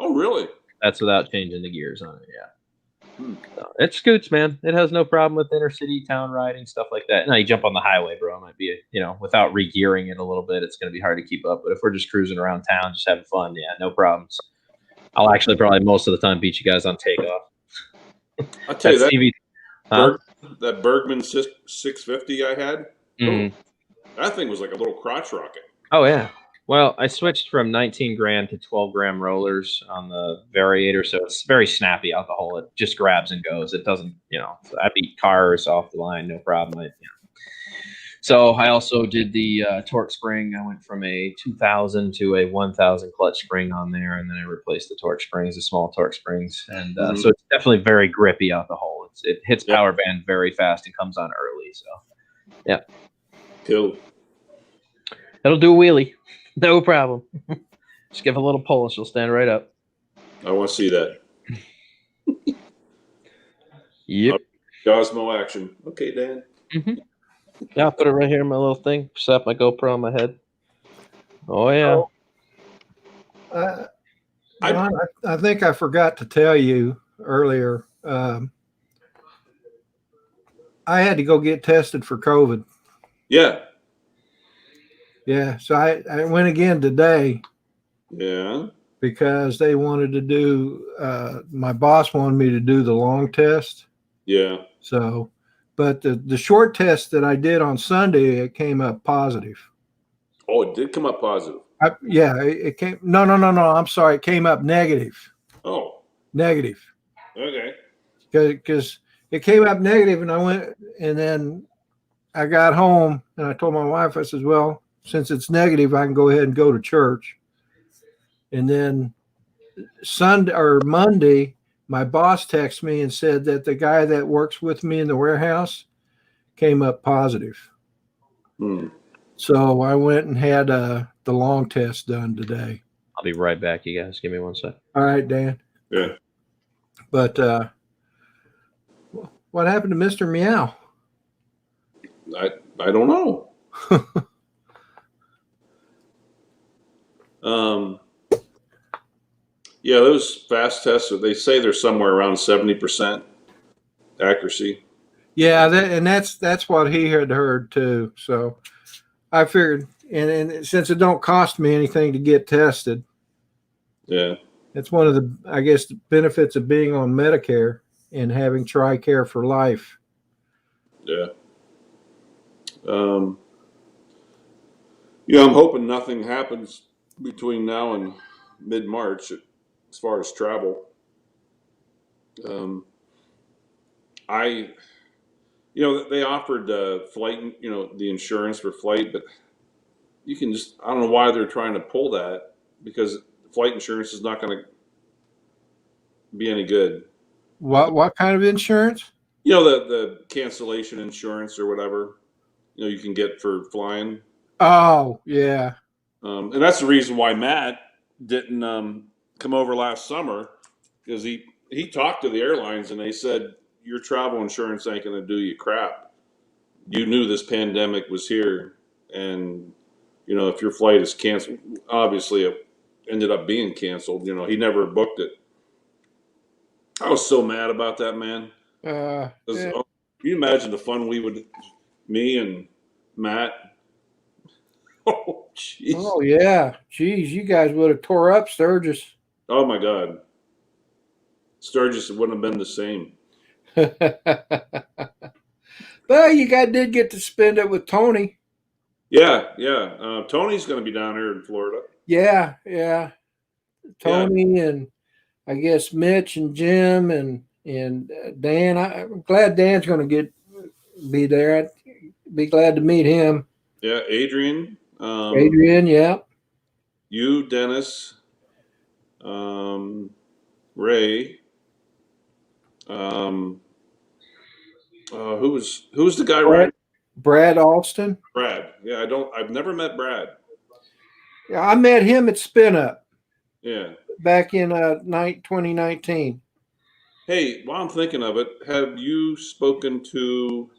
Oh, really? That's without changing the gears on it, yeah. So it scoots, man. It has no problem with inner city town riding, stuff like that. Now you jump on the highway, bro. It might be, without re-gearing it a little bit, it's going to be hard to keep up. But if we're just cruising around town, just having fun, yeah, no problems. I'll actually probably most of the time beat you guys on takeoff. I'll tell you that that Bergman 650 I had. Mm-hmm. That thing was like a little crotch rocket. Oh yeah. Well, I switched from 19 gram to 12 gram rollers on the variator, so it's very snappy alcohol. It just grabs and goes. It doesn't, I beat cars off the line, no problem. So I also did the torque spring. I went from a 2000 to a 1000 clutch spring on there, and then I replaced the torque springs, the small torque springs, and so it's definitely very grippy out the hole. It hits power band very fast and comes on early. So yeah, Cool. It'll do a wheelie, no problem. Just give a little pull, and she'll stand right up. I want to see that. Yep. Cosmo action. Okay, Dan. Mm-hmm. Yeah, I'll put it right here in my little thing. Slap my GoPro on my head. Oh yeah. John, I think I forgot to tell you earlier. I had to go get tested for COVID. Yeah. Yeah, so I went again today. Yeah. Because they wanted to do. My boss wanted me to do the long test. Yeah. So. But the short test that I did on Sunday, it came up positive. Oh, it did come up positive. It came. No. I'm sorry. It came up negative. Oh. Negative. Okay. Because it came up negative, and I went, and then I got home, and I told my wife, I said, well, since it's negative, I can go ahead and go to church. And then Sunday or Monday, my boss texted me and said that the guy that works with me in the warehouse came up positive. So I went and had the long test done today. I'll be right back, you guys. Give me 1 sec. All right, Dan. Yeah. But what happened to Mr. Meow? I don't know. Yeah, those fast tests, they say they're somewhere around 70% accuracy. Yeah, that's what he had heard too. So I figured, and since it don't cost me anything to get tested, yeah, it's one of the, I guess, the benefits of being on Medicare and having TRICARE for life. Yeah. I'm hoping nothing happens between now and mid-March as far as travel. They offered flight, the insurance for flight, but you can just, I don't know why they're trying to pull that, because flight insurance is not going to be any good. What kind of insurance? The cancellation insurance or whatever, you can get for flying. Oh, yeah. And that's the reason why Matt didn't come over last summer, because he talked to the airlines and they said, your travel insurance ain't going to do you crap. You knew this pandemic was here, and if your flight is canceled, obviously it ended up being canceled. He never booked it. I was so mad about that, man. Yeah. Can you imagine the fun me and Matt? Oh, jeez. Oh, yeah. Geez, you guys would have tore up Sturgis. Oh, my God. Sturgis wouldn't have been the same. Well, you guys did get to spend it with Tony. Yeah. Tony's going to be down here in Florida. Yeah. Tony and I guess Mitch and Jim and Dan. I'm glad Dan's going to be there. I'd be glad to meet him. Yeah, Adrian. Adrian, yeah. You, Dennis, Ray. Who's the guy? Brad Alston. Brad. Yeah, I've never met Brad. Yeah, I met him at Spin Up. Yeah. Back in 2019. Hey, while I'm thinking of it, have you spoken to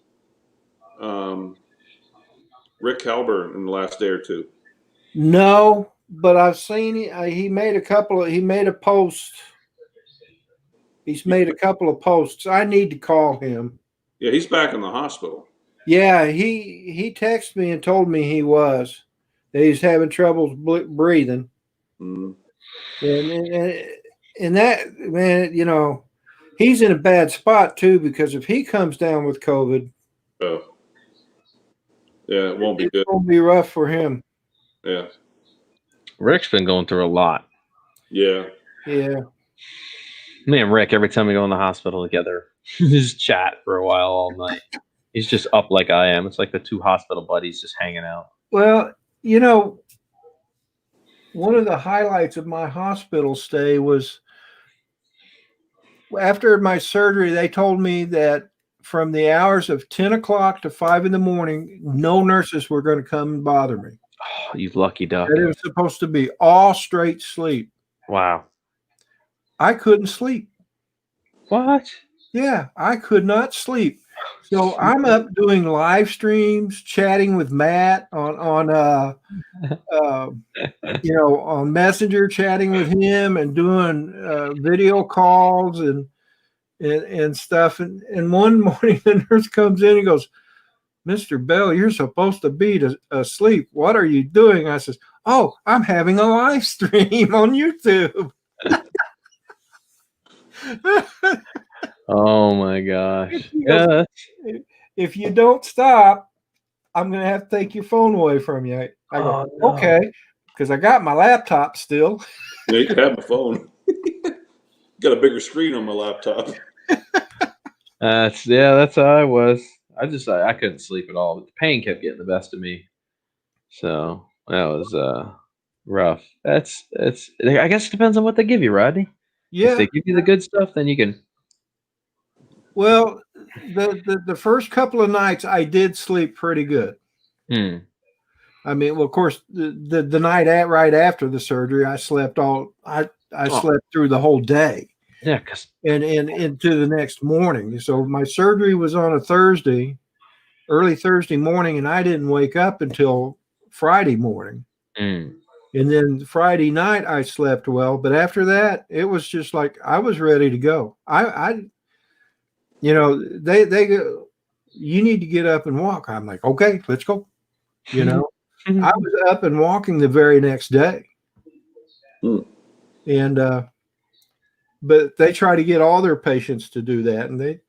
Rick Halber in the last day or two? No, but I've seen he made a post. He's made a couple of posts. I need to call him. Yeah, he's back in the hospital. Yeah, he texted me and told me that he's having trouble breathing. Mm-hmm. And that, man, he's in a bad spot too, because if he comes down with COVID, Yeah, it won't be It's good. gonna be rough for him. Yeah. Rick's been going through a lot. Yeah. Yeah. Me and Rick, every time we go in the hospital together, just chat for a while all night. He's just up like I am. It's like the two hospital buddies just hanging out. Well, one of the highlights of my hospital stay was after my surgery. They told me that from the hours of 10 o'clock to 5 in the morning, no nurses were going to come and bother me. Oh, you lucky duck. That it was supposed to be all straight sleep. Wow. I couldn't sleep. What? Yeah, I could not sleep. So I'm up doing live streams, chatting with Matt on Messenger, chatting with him, and doing video calls and stuff. And one morning the nurse comes in and goes, "Mr. Bell, you're supposed to be asleep. What are you doing?" I says, "Oh, I'm having a live stream on YouTube." Oh my gosh. Yeah. If you don't stop, I'm going to have to take your phone away from you. I go, Oh, no. okay, because I got my laptop still. Yeah, you can have my phone. Got a bigger screen on my laptop. That's how I was. I couldn't sleep at all. The pain kept getting the best of me. So that was rough. I guess it depends on what they give you, Rodney. If Yeah. they give you the good stuff, then you can. Well, the first couple of nights I did sleep pretty good. I mean, well, of course, the night right after the surgery, I slept slept through the whole day. Yeah, and into the next morning. So my surgery was on a Thursday, early Thursday morning, and I didn't wake up until Friday morning. And then Friday night I slept well, but after that it was just like I was ready to go. They go, "You need to get up and walk." I'm like, "Okay, let's go." I was up and walking the very next day. And but they try to get all their patients to do that, and they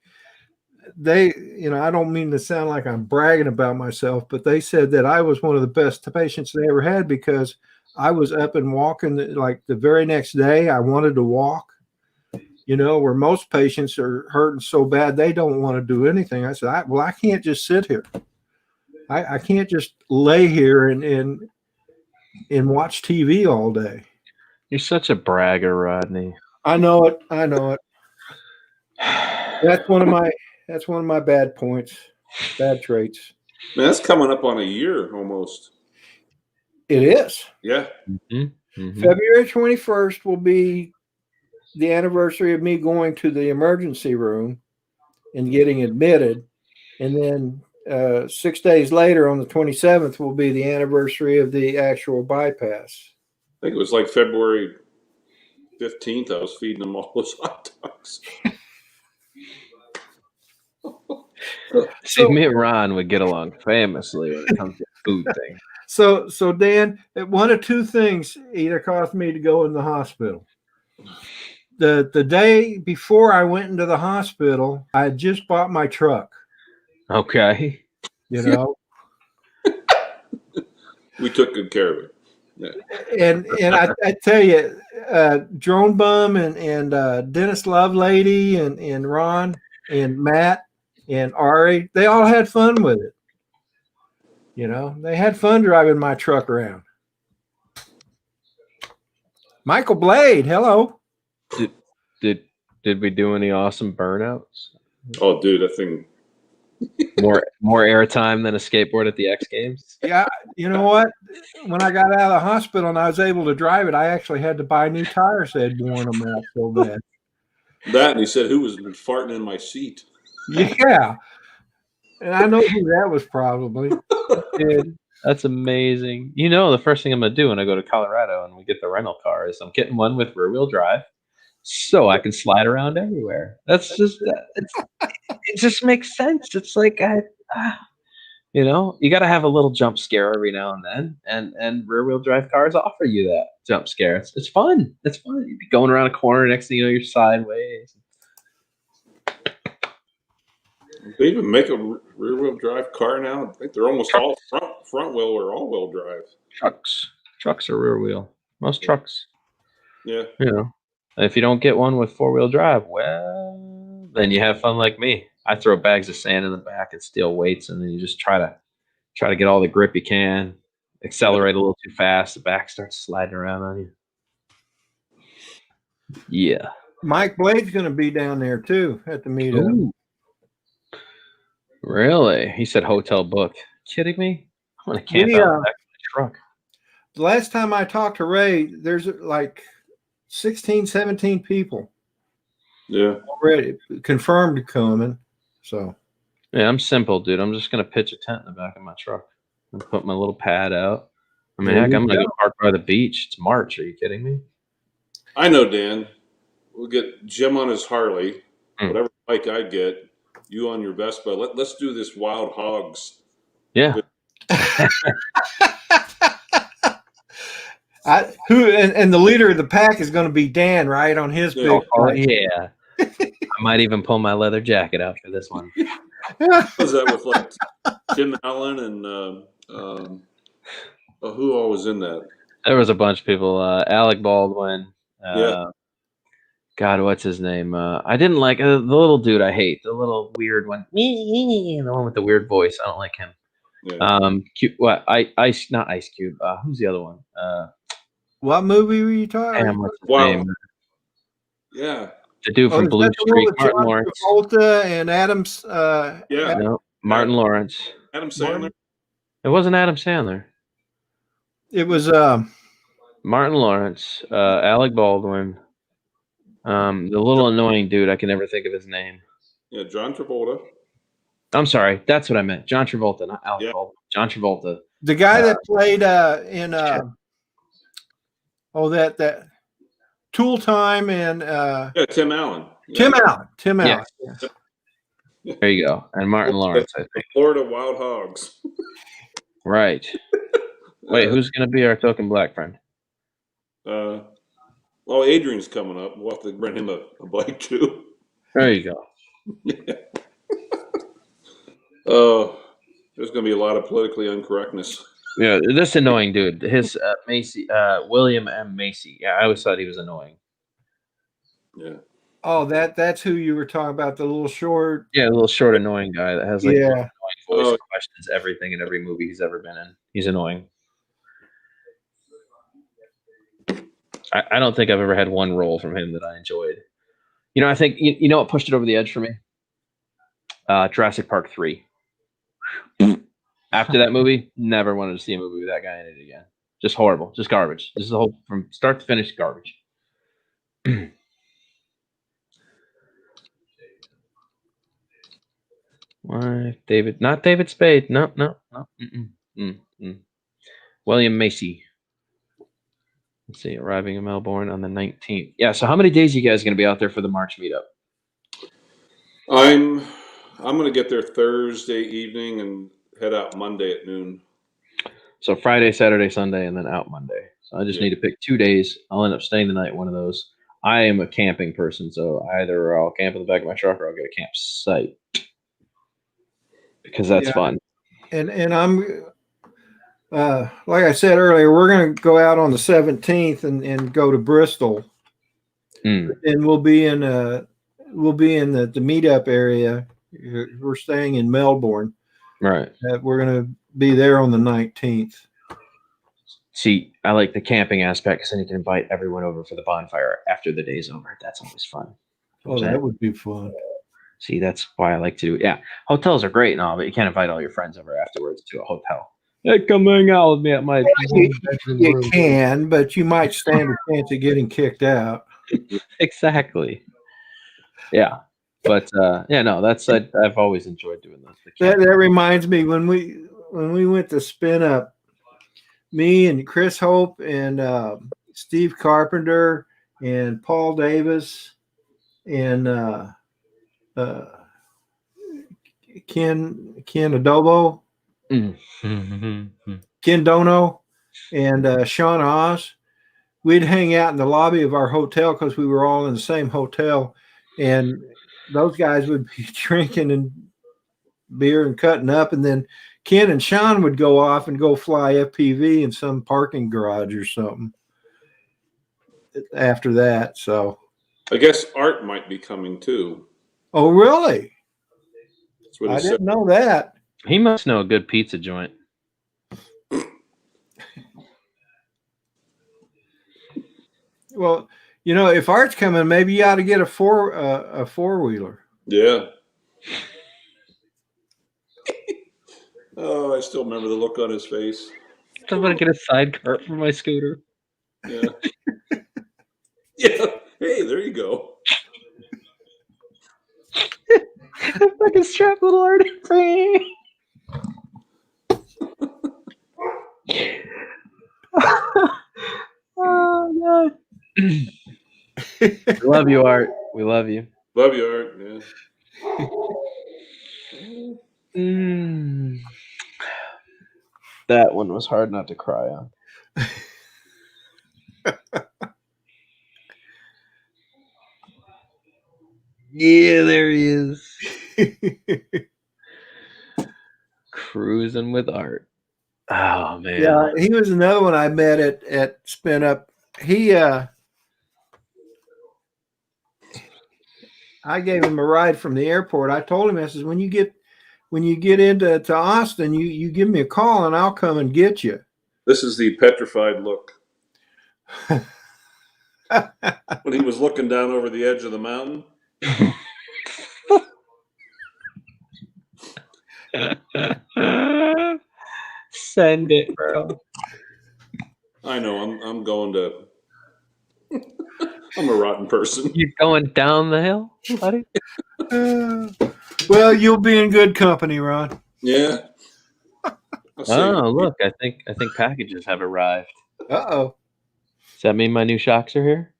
I don't mean to sound like I'm bragging about myself, but they said that I was one of the best patients they ever had because I was up and walking like the very next day. I wanted to walk, where most patients are hurting so bad they don't want to do anything. I said, I can't just sit here. I can't just lay here and watch TV all day. You're such a bragger, Rodney. I know it. That's one of my bad points, bad traits. Man, that's coming up on a year almost. It is. Yeah. February 21st will be the anniversary of me going to the emergency room and getting admitted. And then 6 days later, on the 27th, will be the anniversary of the actual bypass. I think it was like February 15th. I was feeding them all those hot dogs. See, me and Ron would get along famously when it comes to food things. So Dan, one of two things either caused me to go in the hospital. The day before I went into the hospital, I had just bought my truck. Okay. We took good care of it. Yeah. And I tell you, Drone Bum and Dennis Lovelady and Ron and Matt and Ari, they all had fun with it. They had fun driving my truck around. Michael Blade, hello. Did we do any awesome burnouts? Oh, dude, that thing. more airtime than a skateboard at the X Games? Yeah, you know what? When I got out of the hospital and I was able to drive it, I actually had to buy new tires. They had worn them out so bad. That, and he said, "Who was farting in my seat?" Yeah. And I know who that was probably. That's amazing. The first thing I'm going to do when I go to Colorado and we get the rental car is I'm getting one with rear-wheel drive so I can slide around everywhere. That's just, it just makes sense. It's like, you got to have a little jump scare every now and then. And rear-wheel drive cars offer you that jump scare. It's fun. It's fun. You'd be going around a corner, next thing you know, you're sideways. They even make a rear wheel drive car now. I think they're almost all front wheel or all wheel drive. Trucks are rear wheel. Most trucks. Yeah. You know, if you don't get one with 4-wheel drive, well, then you have fun like me. I throw bags of sand in the back and steel weights, and then you just try to get all the grip you can. Accelerate a little too fast, the back starts sliding around on you. Yeah. Mike Blade's going to be down there too at the meetup. Ooh. Really? He said hotel booked. Kidding me? I'm gonna camp out in the back of my truck. The last time I talked to Ray, there's like 16, 17 people. Yeah. Already confirmed coming. So Yeah, I'm simple, dude. I'm just gonna pitch a tent in the back of my truck and put my little pad out. I mean, heck, I'm gonna go park by the beach. It's March. Are you kidding me? I know, Dan. We'll get Jim on his Harley, whatever bike I get, you on your Vespa. Let's do this Wild Hogs. Yeah. And the leader of the pack is going to be Dan, right, on his big bike. Yeah. I might even pull my leather jacket out for this one. Was that with like Tim Allen and who all was in that? There was a bunch of people. Alec Baldwin. Yeah. God, what's his name? I didn't like the little dude. I hate the little weird one. The one with the weird voice. I don't like him. Yeah. What? Not Ice Cube. Who's the other one? What movie were you talking about? What's his Wow. name? Yeah. The dude from Blue Streak, Martin Lawrence. Travolta and Adams. Yeah. No, Martin Lawrence. Adam Sandler. It wasn't Adam Sandler. It was Martin Lawrence, Alec Baldwin, the little annoying dude. I can never think of his name. Yeah, John Travolta. I'm sorry, that's what I meant. John Travolta, not Alec Baldwin. John Travolta. the guy that played in that Tool Time and Yeah, Tim Allen. Yeah. Tim Allen. Yes. There you go. And Martin Lawrence, I think. Florida Wild Hogs. Right. Wait, who's going to be our token black friend? Well, Adrian's coming up. We'll have to rent him a bike too. There you go. There's going to be a lot of politically incorrectness. Yeah, this annoying dude. His Macy, William M. Macy. Yeah, I always thought he was annoying. Yeah. Oh, that's who you were talking about, the little short. Yeah, a little short, annoying guy that has like annoying voice, Oh. questions everything in every movie he's ever been in. He's annoying. I don't think I've ever had one role from him that I enjoyed. You know, I think you know what pushed it over the edge for me? Jurassic Park 3. After that movie, never wanted to see a movie with that guy in it again. Just horrible. Just garbage. This is the whole from start to finish garbage. Why David? Not David Spade. No. William Macy. Let's see, arriving in Melbourne on the 19th. Yeah, so how many days are you guys going to be out there for the March meetup? I'm going to get there Thursday evening and head out Monday at noon. So Friday, Saturday, Sunday, and then out Monday. So I just need to pick 2 days. I'll end up staying the night one of those. I am a camping person, so either I'll camp in the back of my truck or I'll get a campsite because that's fun. And I'm like I said earlier, we're going to go out on the 17th and go to Bristol, and we'll be in the meetup area. We're staying in Melbourne. Right. We're going to be there on the 19th. See, I like the camping aspect because then you can invite everyone over for the bonfire after the day's over. That's always fun. Oh, that would be fun. See, that's why I like to do it. Yeah, hotels are great and all, but you can't invite all your friends over afterwards to a hotel. Hey, come hang out with me at my You can, but you might stand a chance of getting kicked out. Exactly. Yeah. But that's I've always enjoyed doing this. That reminds me when we went to Spin Up, me and Chris Hope and Steve Carpenter and Paul Davis and Ken Adobo, Ken Dono, and Sean Oz. We'd hang out in the lobby of our hotel because we were all in the same hotel, and those guys would be drinking and beer and cutting up, and then Ken and Sean would go off and go fly FPV in some parking garage or something after that. So I guess Art might be coming too. oh really? That's what I he said. didn't know that. He must know a good pizza joint. Well, you know, if Art's coming, maybe you ought to get a four-wheeler. Yeah. Oh, I still remember the look on his face. I'm gonna get a side cart for my scooter. Yeah. Yeah. Hey, there you go. Fucking strap little Artie free. Oh god. We love you, Art. We love you. Love you, Art. Yeah. That one was hard not to cry on. Yeah, there he is. Cruising with Art. Oh man. Yeah, he was another one I met at Spin Up. I gave him a ride from the airport. I told him, I says, when you get into Austin, you give me a call and I'll come and get you. This is the petrified look. When he was looking down over the edge of the mountain. Send it, bro. I know. I'm going to. I'm a rotten person. You're going down the hill, buddy? Well, you'll be in good company, Ron. Yeah. I'll see. Oh, look! I think packages have arrived. Uh-oh. Does that mean my new shocks are here?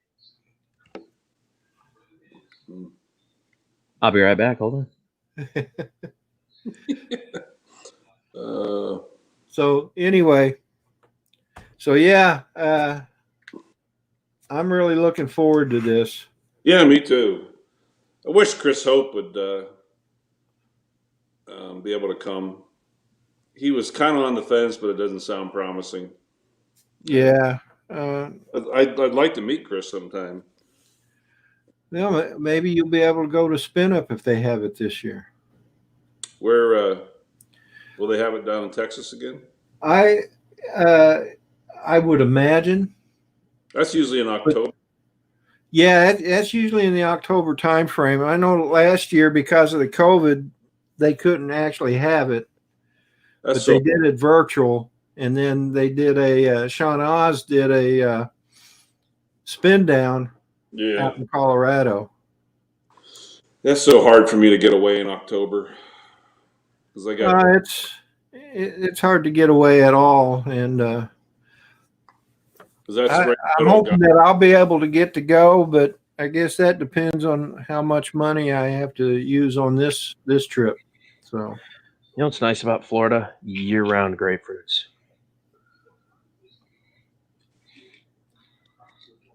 I'll be right back. Hold on. So anyway, yeah, I'm really looking forward to this. Yeah, me too. I wish Chris Hope would be able to come. He was kind of on the fence, but it doesn't sound promising. Yeah. I'd like to meet Chris sometime. Well, maybe you'll be able to go to Spin Up if they have it this year. Where will they have it down in Texas again? I would imagine. That's usually in October. Yeah, that's usually in the October time frame. I know last year because of the COVID, they couldn't actually have it, but they did it virtual. And then they did Sean Oz did a spin down out in Colorado. That's so hard for me to get away in October because I got. It's hard to get away at all, and I'm hoping that I'll be able to get to go, but I guess that depends on how much money I have to use on this trip. So, you know what's nice about Florida? Year-round grapefruits.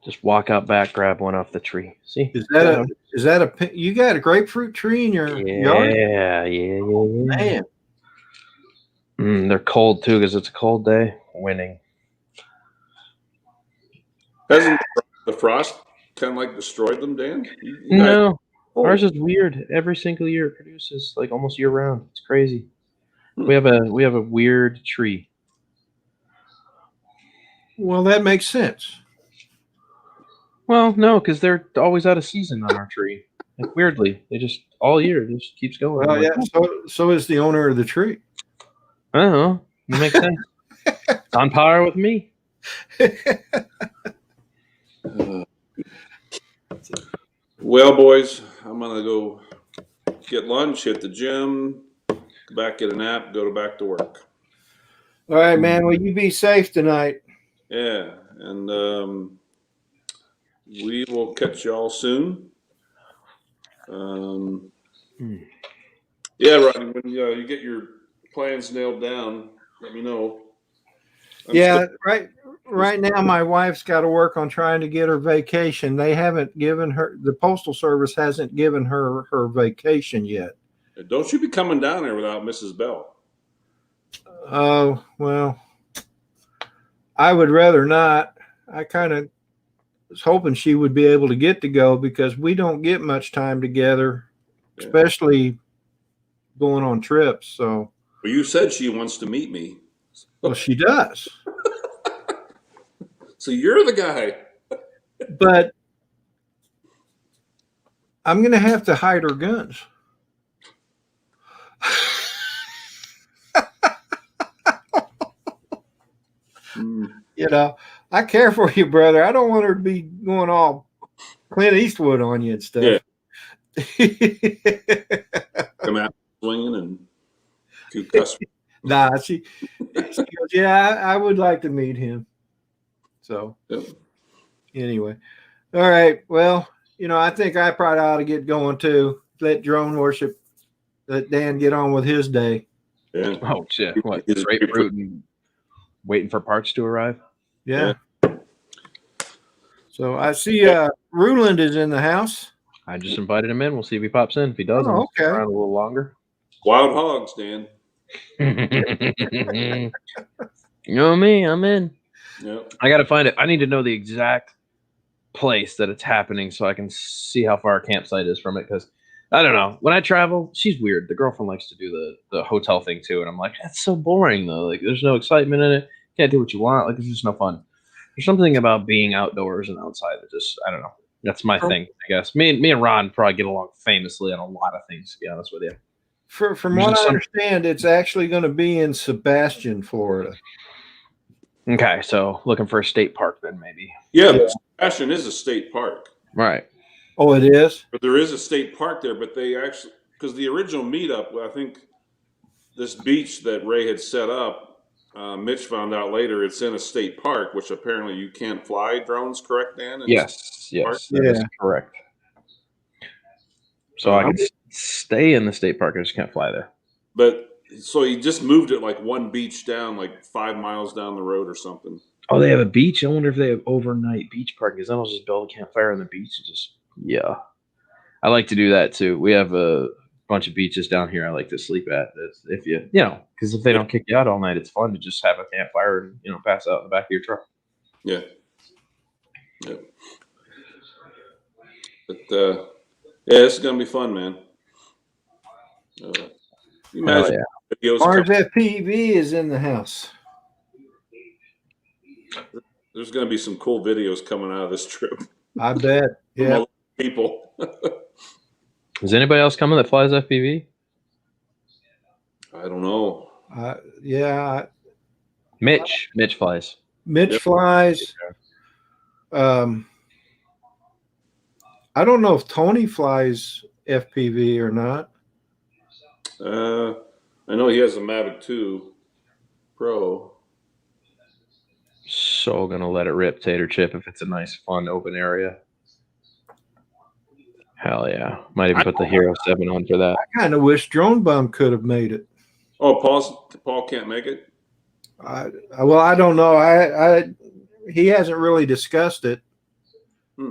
Just walk out back, grab one off the tree. See? Is that you got a grapefruit tree in your yard? Yeah. Man. They're cold too because it's a cold day. Winning. Hasn't the frost kind of like destroyed them, Dan? No. Ours is weird. Every single year it produces like almost year round. It's crazy. We have a weird tree. Well, that makes sense. Well, no, because they're always out of season on our tree. Like weirdly, they just all year it just keeps going. Well, yeah. So is the owner of the tree. I don't know. It makes sense. It's on par with me. Well, boys, I'm gonna go get lunch, hit the gym, go back, get a nap, go back to work. All right, man. Well, you be safe tonight. Yeah, and we will catch y'all soon. Yeah, Rodney, when you get your plans nailed down, let me know. Right now, my wife's got to work on trying to get her vacation. They haven't given her, the Postal Service hasn't given her vacation yet. Don't you be coming down there without Mrs. Bell. Oh, well, I would rather not. I kind of was hoping she would be able to get to go because we don't get much time together, Yeah. especially going on trips. So, Well, you said she wants to meet me. well, she does. So you're the guy. But I'm going to have to hide her guns. You know, I care for you, brother. I don't want her to be going all Clint Eastwood on you and stuff. Come out swinging and concuss. Nah, she goes, yeah, I would like to meet him. So, Yep. anyway, all right. Well, you know, I think I probably ought to get going too. Let drone worship, let Dan get on with his day. Yeah. Oh shit! What? Is it Grapefruit and waiting for parts to arrive. Yeah. So I see Ruland is in the house. I just invited him in. We'll see if he pops in. If he does, Oh, I'll stick okay. around a little longer. Wild hogs, Dan. You know me, I'm in. Yep. I gotta find it. I need to know the exact place that it's happening so I can see how far our campsite is from it. Because I don't know. When I travel, she's weird. The girlfriend likes to do the hotel thing too, and I'm like, that's so boring though. Like, there's no excitement in it. Can't do what you want. Like, it's just no fun. There's something about being outdoors and outside that just, I don't know. That's my thing, I guess. Me and Ron probably get along famously on a lot of things, to be honest with you. From what I understand, it's actually going to be in Sebastian, Florida. Okay, so looking for a state park then, maybe. Yeah, but Sebastian is a state park. Right. Oh, it is? But there is a state park there, but they actually, because the original meetup, I think this beach that Ray had set up, Mitch found out later it's in a state park, which apparently you can't fly drones, correct, Dan? Yes, that is correct. So I can stay in the state park, I just can't fly there. But so he just moved it like one beach down, like 5 miles down the road or something. Oh, they have a beach? I wonder if they have overnight beach parking, because then I'll just build a campfire on the beach and just, yeah. I like to do that too. We have a bunch of beaches down here I like to sleep at. If you know, because if they don't kick you out all night, it's fun to just have a campfire and, you know, pass out in the back of your truck. Yeah. Yeah. But yeah, this is gonna be fun, man. You imagine videos. Mars FPV is in the house. There's gonna be some cool videos coming out of this trip. I bet. From Yeah. all the people. Is anybody else coming that flies FPV? I don't know. Yeah. Mitch flies. Mitch flies. I don't know if Tony flies FPV or not. I know he has a Mavic 2 Pro. So gonna let it rip, Tater Chip, if it's a nice, fun, open area. Hell yeah. Might even put the Hero 7 on for that. I kind of wish Drone Bum could have made it. Oh, Paul can't make it? Well, I don't know. He hasn't really discussed it.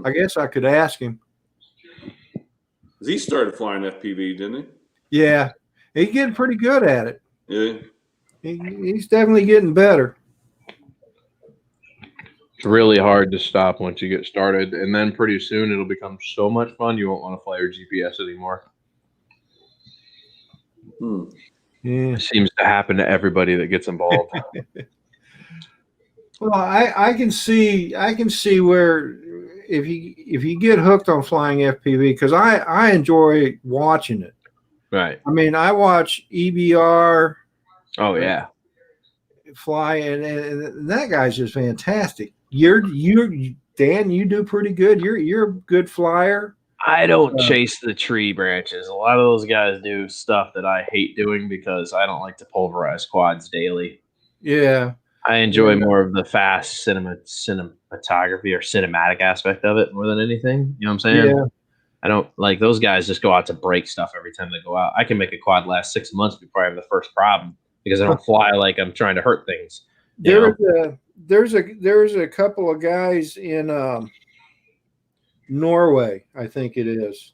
I guess I could ask him. He started flying FPV, didn't Yeah. He's getting pretty good at it. he? Yeah. He's definitely getting better. It's really hard to stop once you get started, and then pretty soon it'll become so much fun you won't want to fly your GPS anymore. Yeah. It seems to happen to everybody that gets involved. Well, I can see where if you get hooked on flying FPV, because I enjoy watching it. Right. I mean, I watch EBR. Oh yeah. Fly and that guy's just fantastic. Dan, you do pretty good. You're a good flyer. I don't chase the tree branches. A lot of those guys do stuff that I hate doing because I don't like to pulverize quads daily. Yeah. I enjoy more of the fast cinematography or cinematic aspect of it more than anything. You know what I'm saying? Yeah. I don't like those guys just go out to break stuff every time they go out. I can make a quad last 6 months before I have the first problem because I don't fly like I'm trying to hurt things. There's a couple of guys in Norway, I think it is,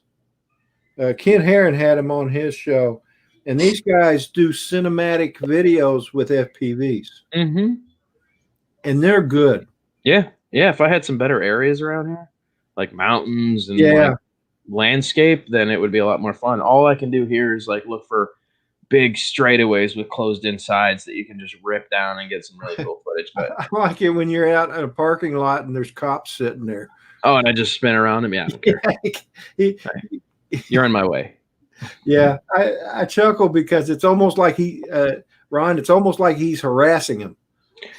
Ken Herron had him on his show, and these guys do cinematic videos with FPVs, Mm-hmm. and they're good. Yeah. Yeah. If I had some better areas around here, like mountains and Yeah. like landscape, then it would be a lot more fun. All I can do here is like look for big straightaways with closed in sides that you can just rip down and get some really cool footage. But I like it when you're out in a parking lot and there's cops sitting there. oh, and I just spin around him. Yeah, I don't care. You're in my way. Yeah, I chuckle because it's almost like Ron, it's almost like he's harassing him.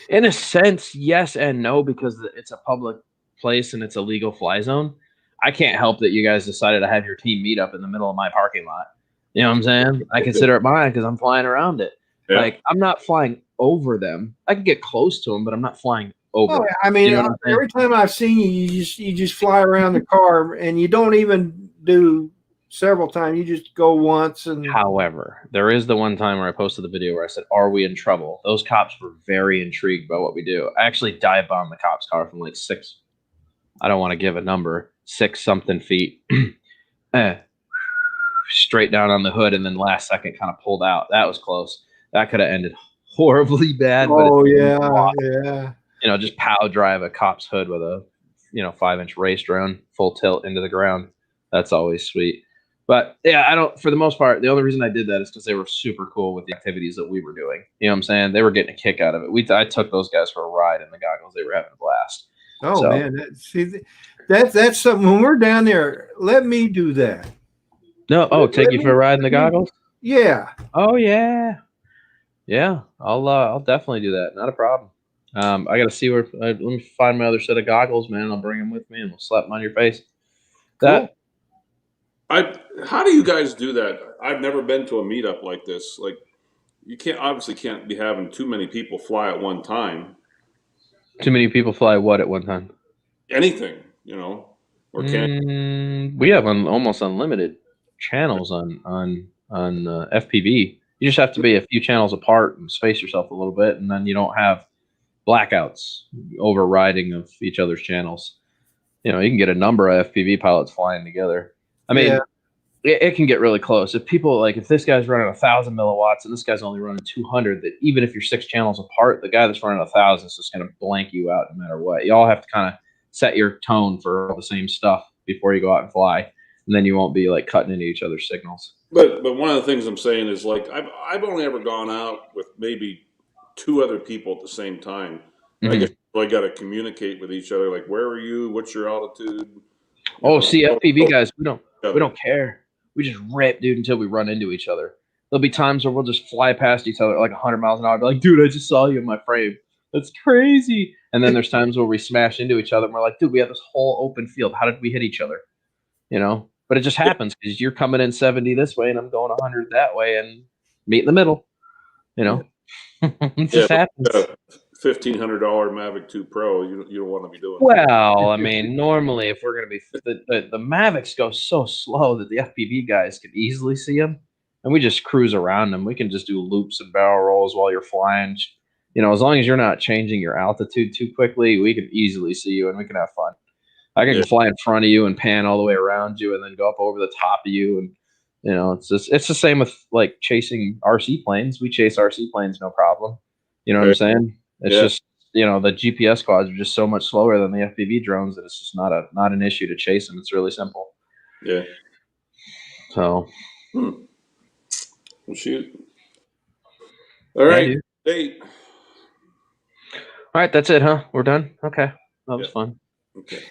In a sense, yes and no, because it's a public place and it's a legal fly zone. I can't help that you guys decided to have your team meet up in the middle of my parking lot. You know what I'm saying? I consider it mine because I'm flying around it. Yeah. Like, I'm not flying over them. I can get close to them, but I'm not flying over Oh, them. I mean, You know what I'm saying? every time I've seen you, you just fly around the car, and you don't even do several times. You just go once, and However, there is the one time where I posted the video where I said, "Are we in trouble?" Those cops were very intrigued by what we do. I actually dive bombed the cop's car from like 6. I don't want to give a number, 6 something feet, straight down on the hood, and then last second kind of pulled out. That was close. That could have ended horribly bad. oh but yeah. just pow drive a cop's hood with a 5-inch race drone full tilt into the ground. That's always sweet. But yeah, I don't. For the most part, the only reason I did that is because they were super cool with the activities that we were doing. You know what I'm saying? They were getting a kick out of it. I took those guys for a ride in the goggles. They were having a blast. Oh So- man, that's something. When we're down there, let me do that. No, take you for a ride in the goggles? Yeah. Oh yeah, yeah. I'll definitely do that. Not a problem. I got to see where. Let me find my other set of goggles, man. I'll bring them with me, and we'll slap them on your face. That How do you guys do that? I've never been to a meetup like this. Like, you obviously can't be having too many people fly at one time. too many people fly what at one time? Anything, or can We have almost unlimited channels on FPV. You just have to be a few channels apart and space yourself a little bit, and then you don't have blackouts overriding of each other's channels. You can get a number of FPV pilots flying together. I mean, Yeah. it can get really close. If people if this guy's running 1,000 milliwatts and this guy's only running 200, that even if you're 6 channels apart, the guy that's running 1,000 is just going to blank you out no matter what. You all have to kind of set your tone for all the same stuff before you go out and fly, and then you won't be like cutting into each other's signals. But one of the things I'm saying is, like, I've only ever gone out with maybe 2 other people at the same time. I guess I got to communicate with each other. Like, where are you? What's your altitude? Oh, see, FPV guys, we don't care. We just rip, dude, until we run into each other. There'll be times where we'll just fly past each other at like 100 miles an hour. Be like, dude, I just saw you in my frame. That's crazy. And then there's times where we smash into each other and we're like, dude, we have this whole open field. How did we hit each other? But it just happens because you're coming in 70 this way and I'm going 100 that way and meet in the middle. It just happens. $1,500 Mavic 2 Pro. You don't want to be doing. Well, I mean, normally if we're going to be the Mavics go so slow that the FPV guys can easily see them, and we just cruise around them. We can just do loops and barrel rolls while you're flying. As long as you're not changing your altitude too quickly, we can easily see you and we can have fun. I can fly in front of you and pan all the way around you and then go up over the top of you, and it's the same with like chasing RC planes. We chase RC planes no problem. You know what I'm saying? It's just the GPS squads are just so much slower than the FPV drones that it's just not an issue to chase them. It's really simple. Yeah. So. Well, shoot. All right. Hey. All right, that's it, huh? We're done. Okay, that was fun. Okay.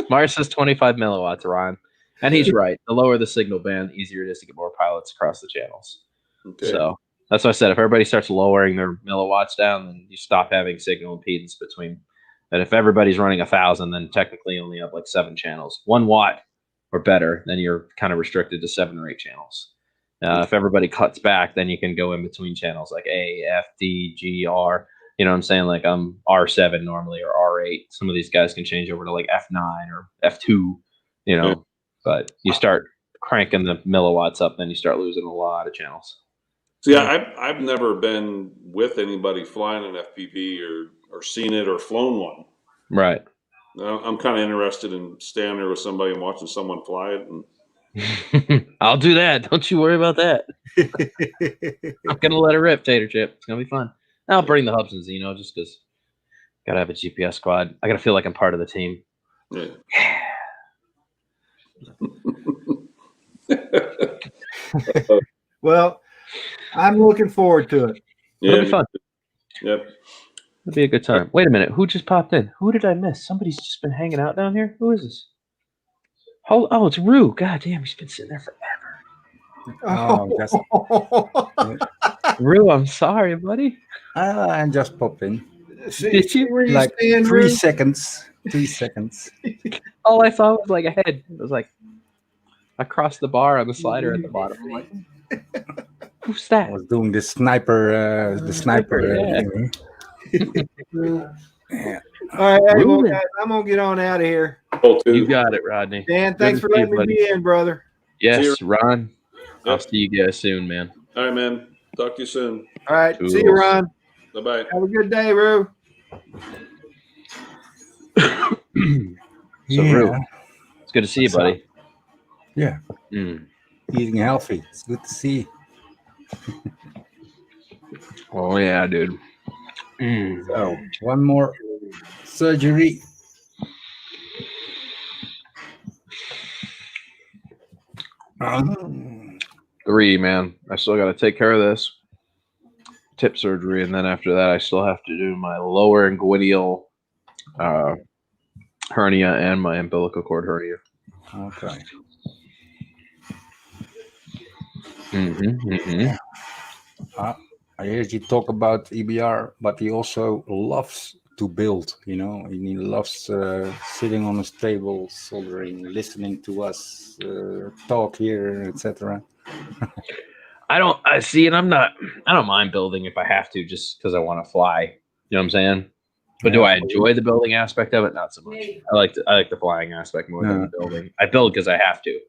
Mars says 25 milliwatts, Ron, and he's right. The lower the signal band, the easier it is to get more pilots across the channels. Okay. So that's what I said. If everybody starts lowering their milliwatts down, then you stop having signal impedance between. And if everybody's running 1,000, then technically you only have like 7 channels. 1 watt or better, then you're kind of restricted to 7 or 8 channels. If everybody cuts back, then you can go in between channels like A, F, D, G, R. You know what I'm saying? Like I'm R7 normally or R8. Some of these guys can change over to like F9 or F2, but you start cranking the milliwatts up, then you start losing a lot of channels. See, I've never been with anybody flying an FPV or seen it or flown one. Right. I'm kind of interested in standing there with somebody and watching someone fly it. And I'll do that. Don't you worry about that. I'm gonna let it rip, Tater Chip. It's gonna be fun. I'll bring the Hubs and Zeno just because. Gotta have a GPS squad. I gotta feel like I'm part of the team. yeah. Well, I'm looking forward to it. It'll be fun. Yep. It'll be a good time. Wait a minute. Who just popped in? Who did I miss? Somebody's just been hanging out down here. Who is this? Oh, it's Rue. God damn, he's been sitting there forever. Oh, that's Rue, I'm sorry, buddy. I just popped in. Did you? Where you Like stand, 3 Rue? seconds. 3 seconds. All I saw was like a head. It was like across the bar on the slider at the bottom. I'm like, who's I that? was doing the sniper. Yeah. Yeah. All right, hey, well, Ruben. guys, I'm gonna get on out of here. Oh, too. You got it, Rodney. Dan, thanks to for see you, letting me buddy. be in, brother. Yes, Ron. I'll Yep. see you guys soon, man. All right, man. Talk to you soon. All right, see you, Toodles. Ron. Bye bye. Have a good day, Rue. So, Rue, it's good to see you, What's up? buddy. Yeah. Mm. Eating healthy. It's good to see. Oh, yeah, dude. Mm. So, one more surgery. Three, man. I still got to take care of this tip surgery, and then after that, I still have to do my lower inguinal hernia and my umbilical cord hernia. Okay. I heard you talk about EBR, but he also loves to build, you know, and he loves sitting on his table, soldering, listening to us talk here, etc. I see, and I don't mind building if I have to, just because I want to fly. You know what I'm saying? But do I enjoy the building aspect of it? Not so much. I like the flying aspect more than the building. I build because I have to.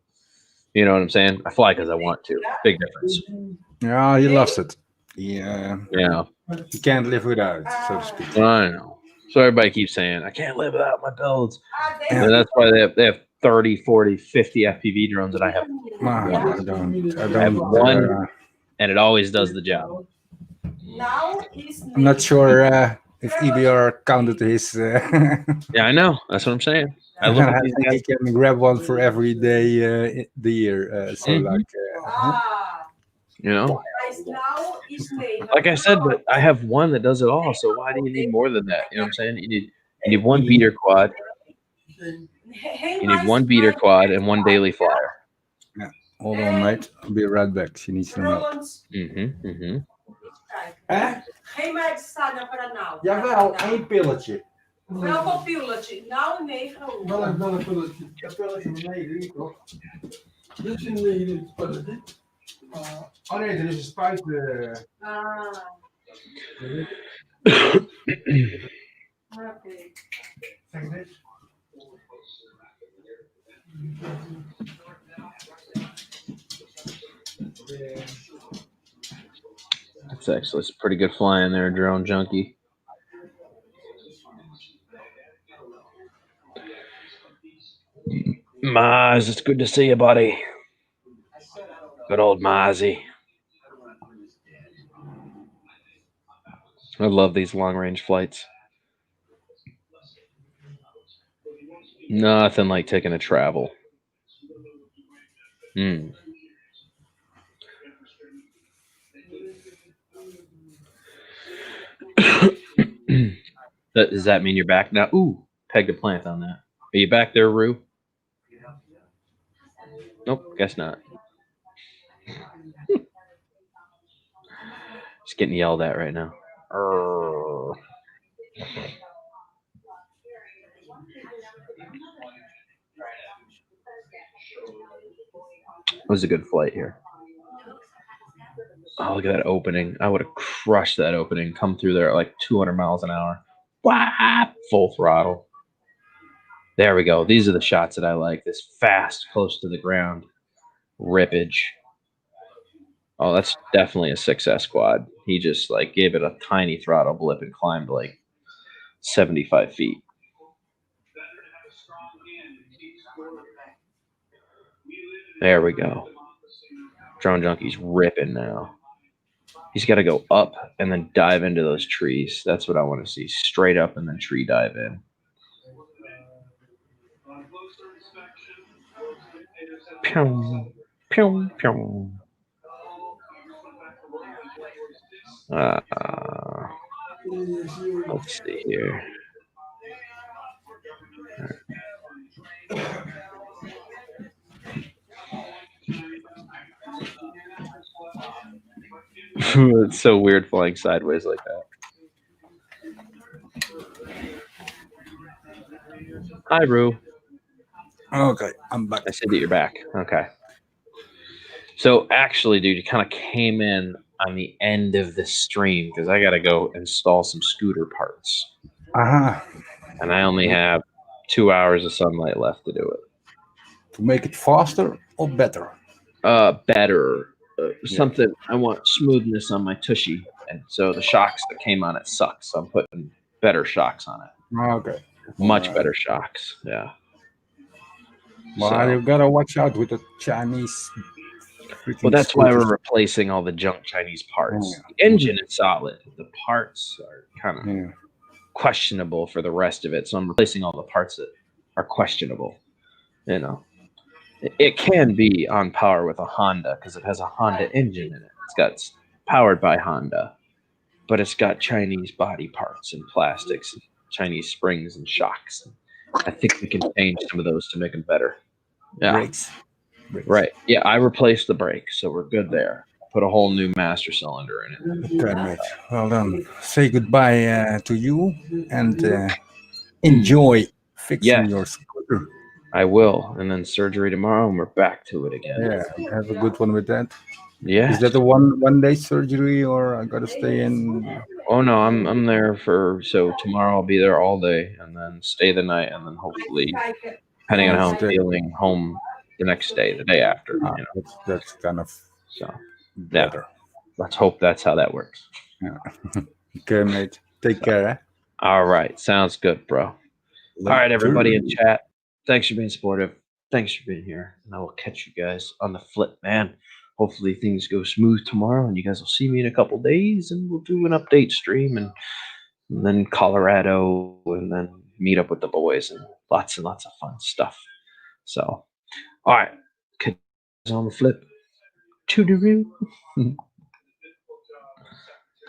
You know what I'm saying? I fly because I want to. Big difference. Yeah, he loves it. Yeah, Yeah, he can't live without it, so to speak. I know. So everybody keeps saying, I can't live without my builds. Yeah. And that's why they have 30, 40, 50 FPV drones, and I have I don't have one, and it always does the job. I'm not sure if EBR counted his. Yeah, I know. That's what I'm saying. I look at these think guys. he can grab one for every day the year. So Mhm. like, You know, like I said, but I have one that does it all. So why do you need more than that? You know what I'm saying? You need one beater quad. You need one beater quad and one daily flyer. hold on, mate. I'll be right back. She needs some help. Mm-hmm. Mm-hmm. Geen meidjesstadion para nou. Jawel, 1 pilletje. Welkom pilletje. Nou 9 Wel een pulletje. Een pulletje beneden, hier toch? Dit is in het pulletje. Oh nee, er is een spuit. Ah. Oké. Zeg dit. That's actually some pretty good flying there, drone junkie. Maz, it's good to see you, buddy. Good old Mozzie. I love these long range flights. Nothing like taking a travel. Mm. Does that mean you're back now? Ooh, pegged a plant on that. Are you back there, Rue? Nope, guess not. Just getting yelled at right now. Arrgh. It was a good flight here. Oh, look at that opening. I would have crushed that opening, come through there at like 200 miles an hour. Wah! Full throttle. There we go. These are the shots that I like. This fast, close to the ground rippage. Oh, that's definitely a 6S quad. He just like gave it a tiny throttle blip and climbed like 75 feet. There we go. Drone Junkie's ripping now. He's got to go up and then dive into those trees. That's what I want to see. Straight up and then tree dive in. Pew, pew, pew. Let's see here. It's so weird flying sideways like that. Hi, Rue. Okay, I'm back. I see that you're back. Okay. So actually, dude, you kind of came in on the end of the stream because I got to go install some scooter parts. And I only have 2 hours of sunlight left to do it. To make it faster or better? Better. Something, I want smoothness on my tushy. And so the shocks that came on it suck. So I'm putting better shocks on it. Okay. Much better shocks. Yeah. Well, So- you gotta watch out with the Chinese. Well, that's why we're replacing all the junk Chinese parts. Yeah. The engine is solid. The parts are kind of Yeah. questionable for the rest of it. So I'm replacing all the parts that are questionable. You know, it can be on par with a Honda because it has a Honda engine in it. It's powered by Honda, but it's got Chinese body parts and plastics, and Chinese springs and shocks. I think we can change some of those to make them better. Yeah. Brakes. Right. Yeah, I replaced the brake, so we're good there. Put a whole new master cylinder in it. Okay, mate. Well done. Say goodbye to you and enjoy fixing Yes. your scooter. I will. And then surgery tomorrow, and we're back to it again. Yeah, have a good one with that. Yeah. Is that a one day surgery or I gotta stay in? Oh no, I'm there so tomorrow I'll be there all day and then stay the night and then hopefully, depending on how I'm feeling, home the next day, the day after. You know? That's kind of So better. let's hope that's how that works. Yeah. Okay, mate. Take care. Eh? All right. Sounds good, bro. All right, everybody in chat. Thanks for being supportive. Thanks for being here. And I will catch you guys on the flip, man. Hopefully things go smooth tomorrow and you guys will see me in a couple days and we'll do an update stream and then Colorado and then meet up with the boys and lots of fun stuff. So, all right. Catch you on the flip. Toodaloo.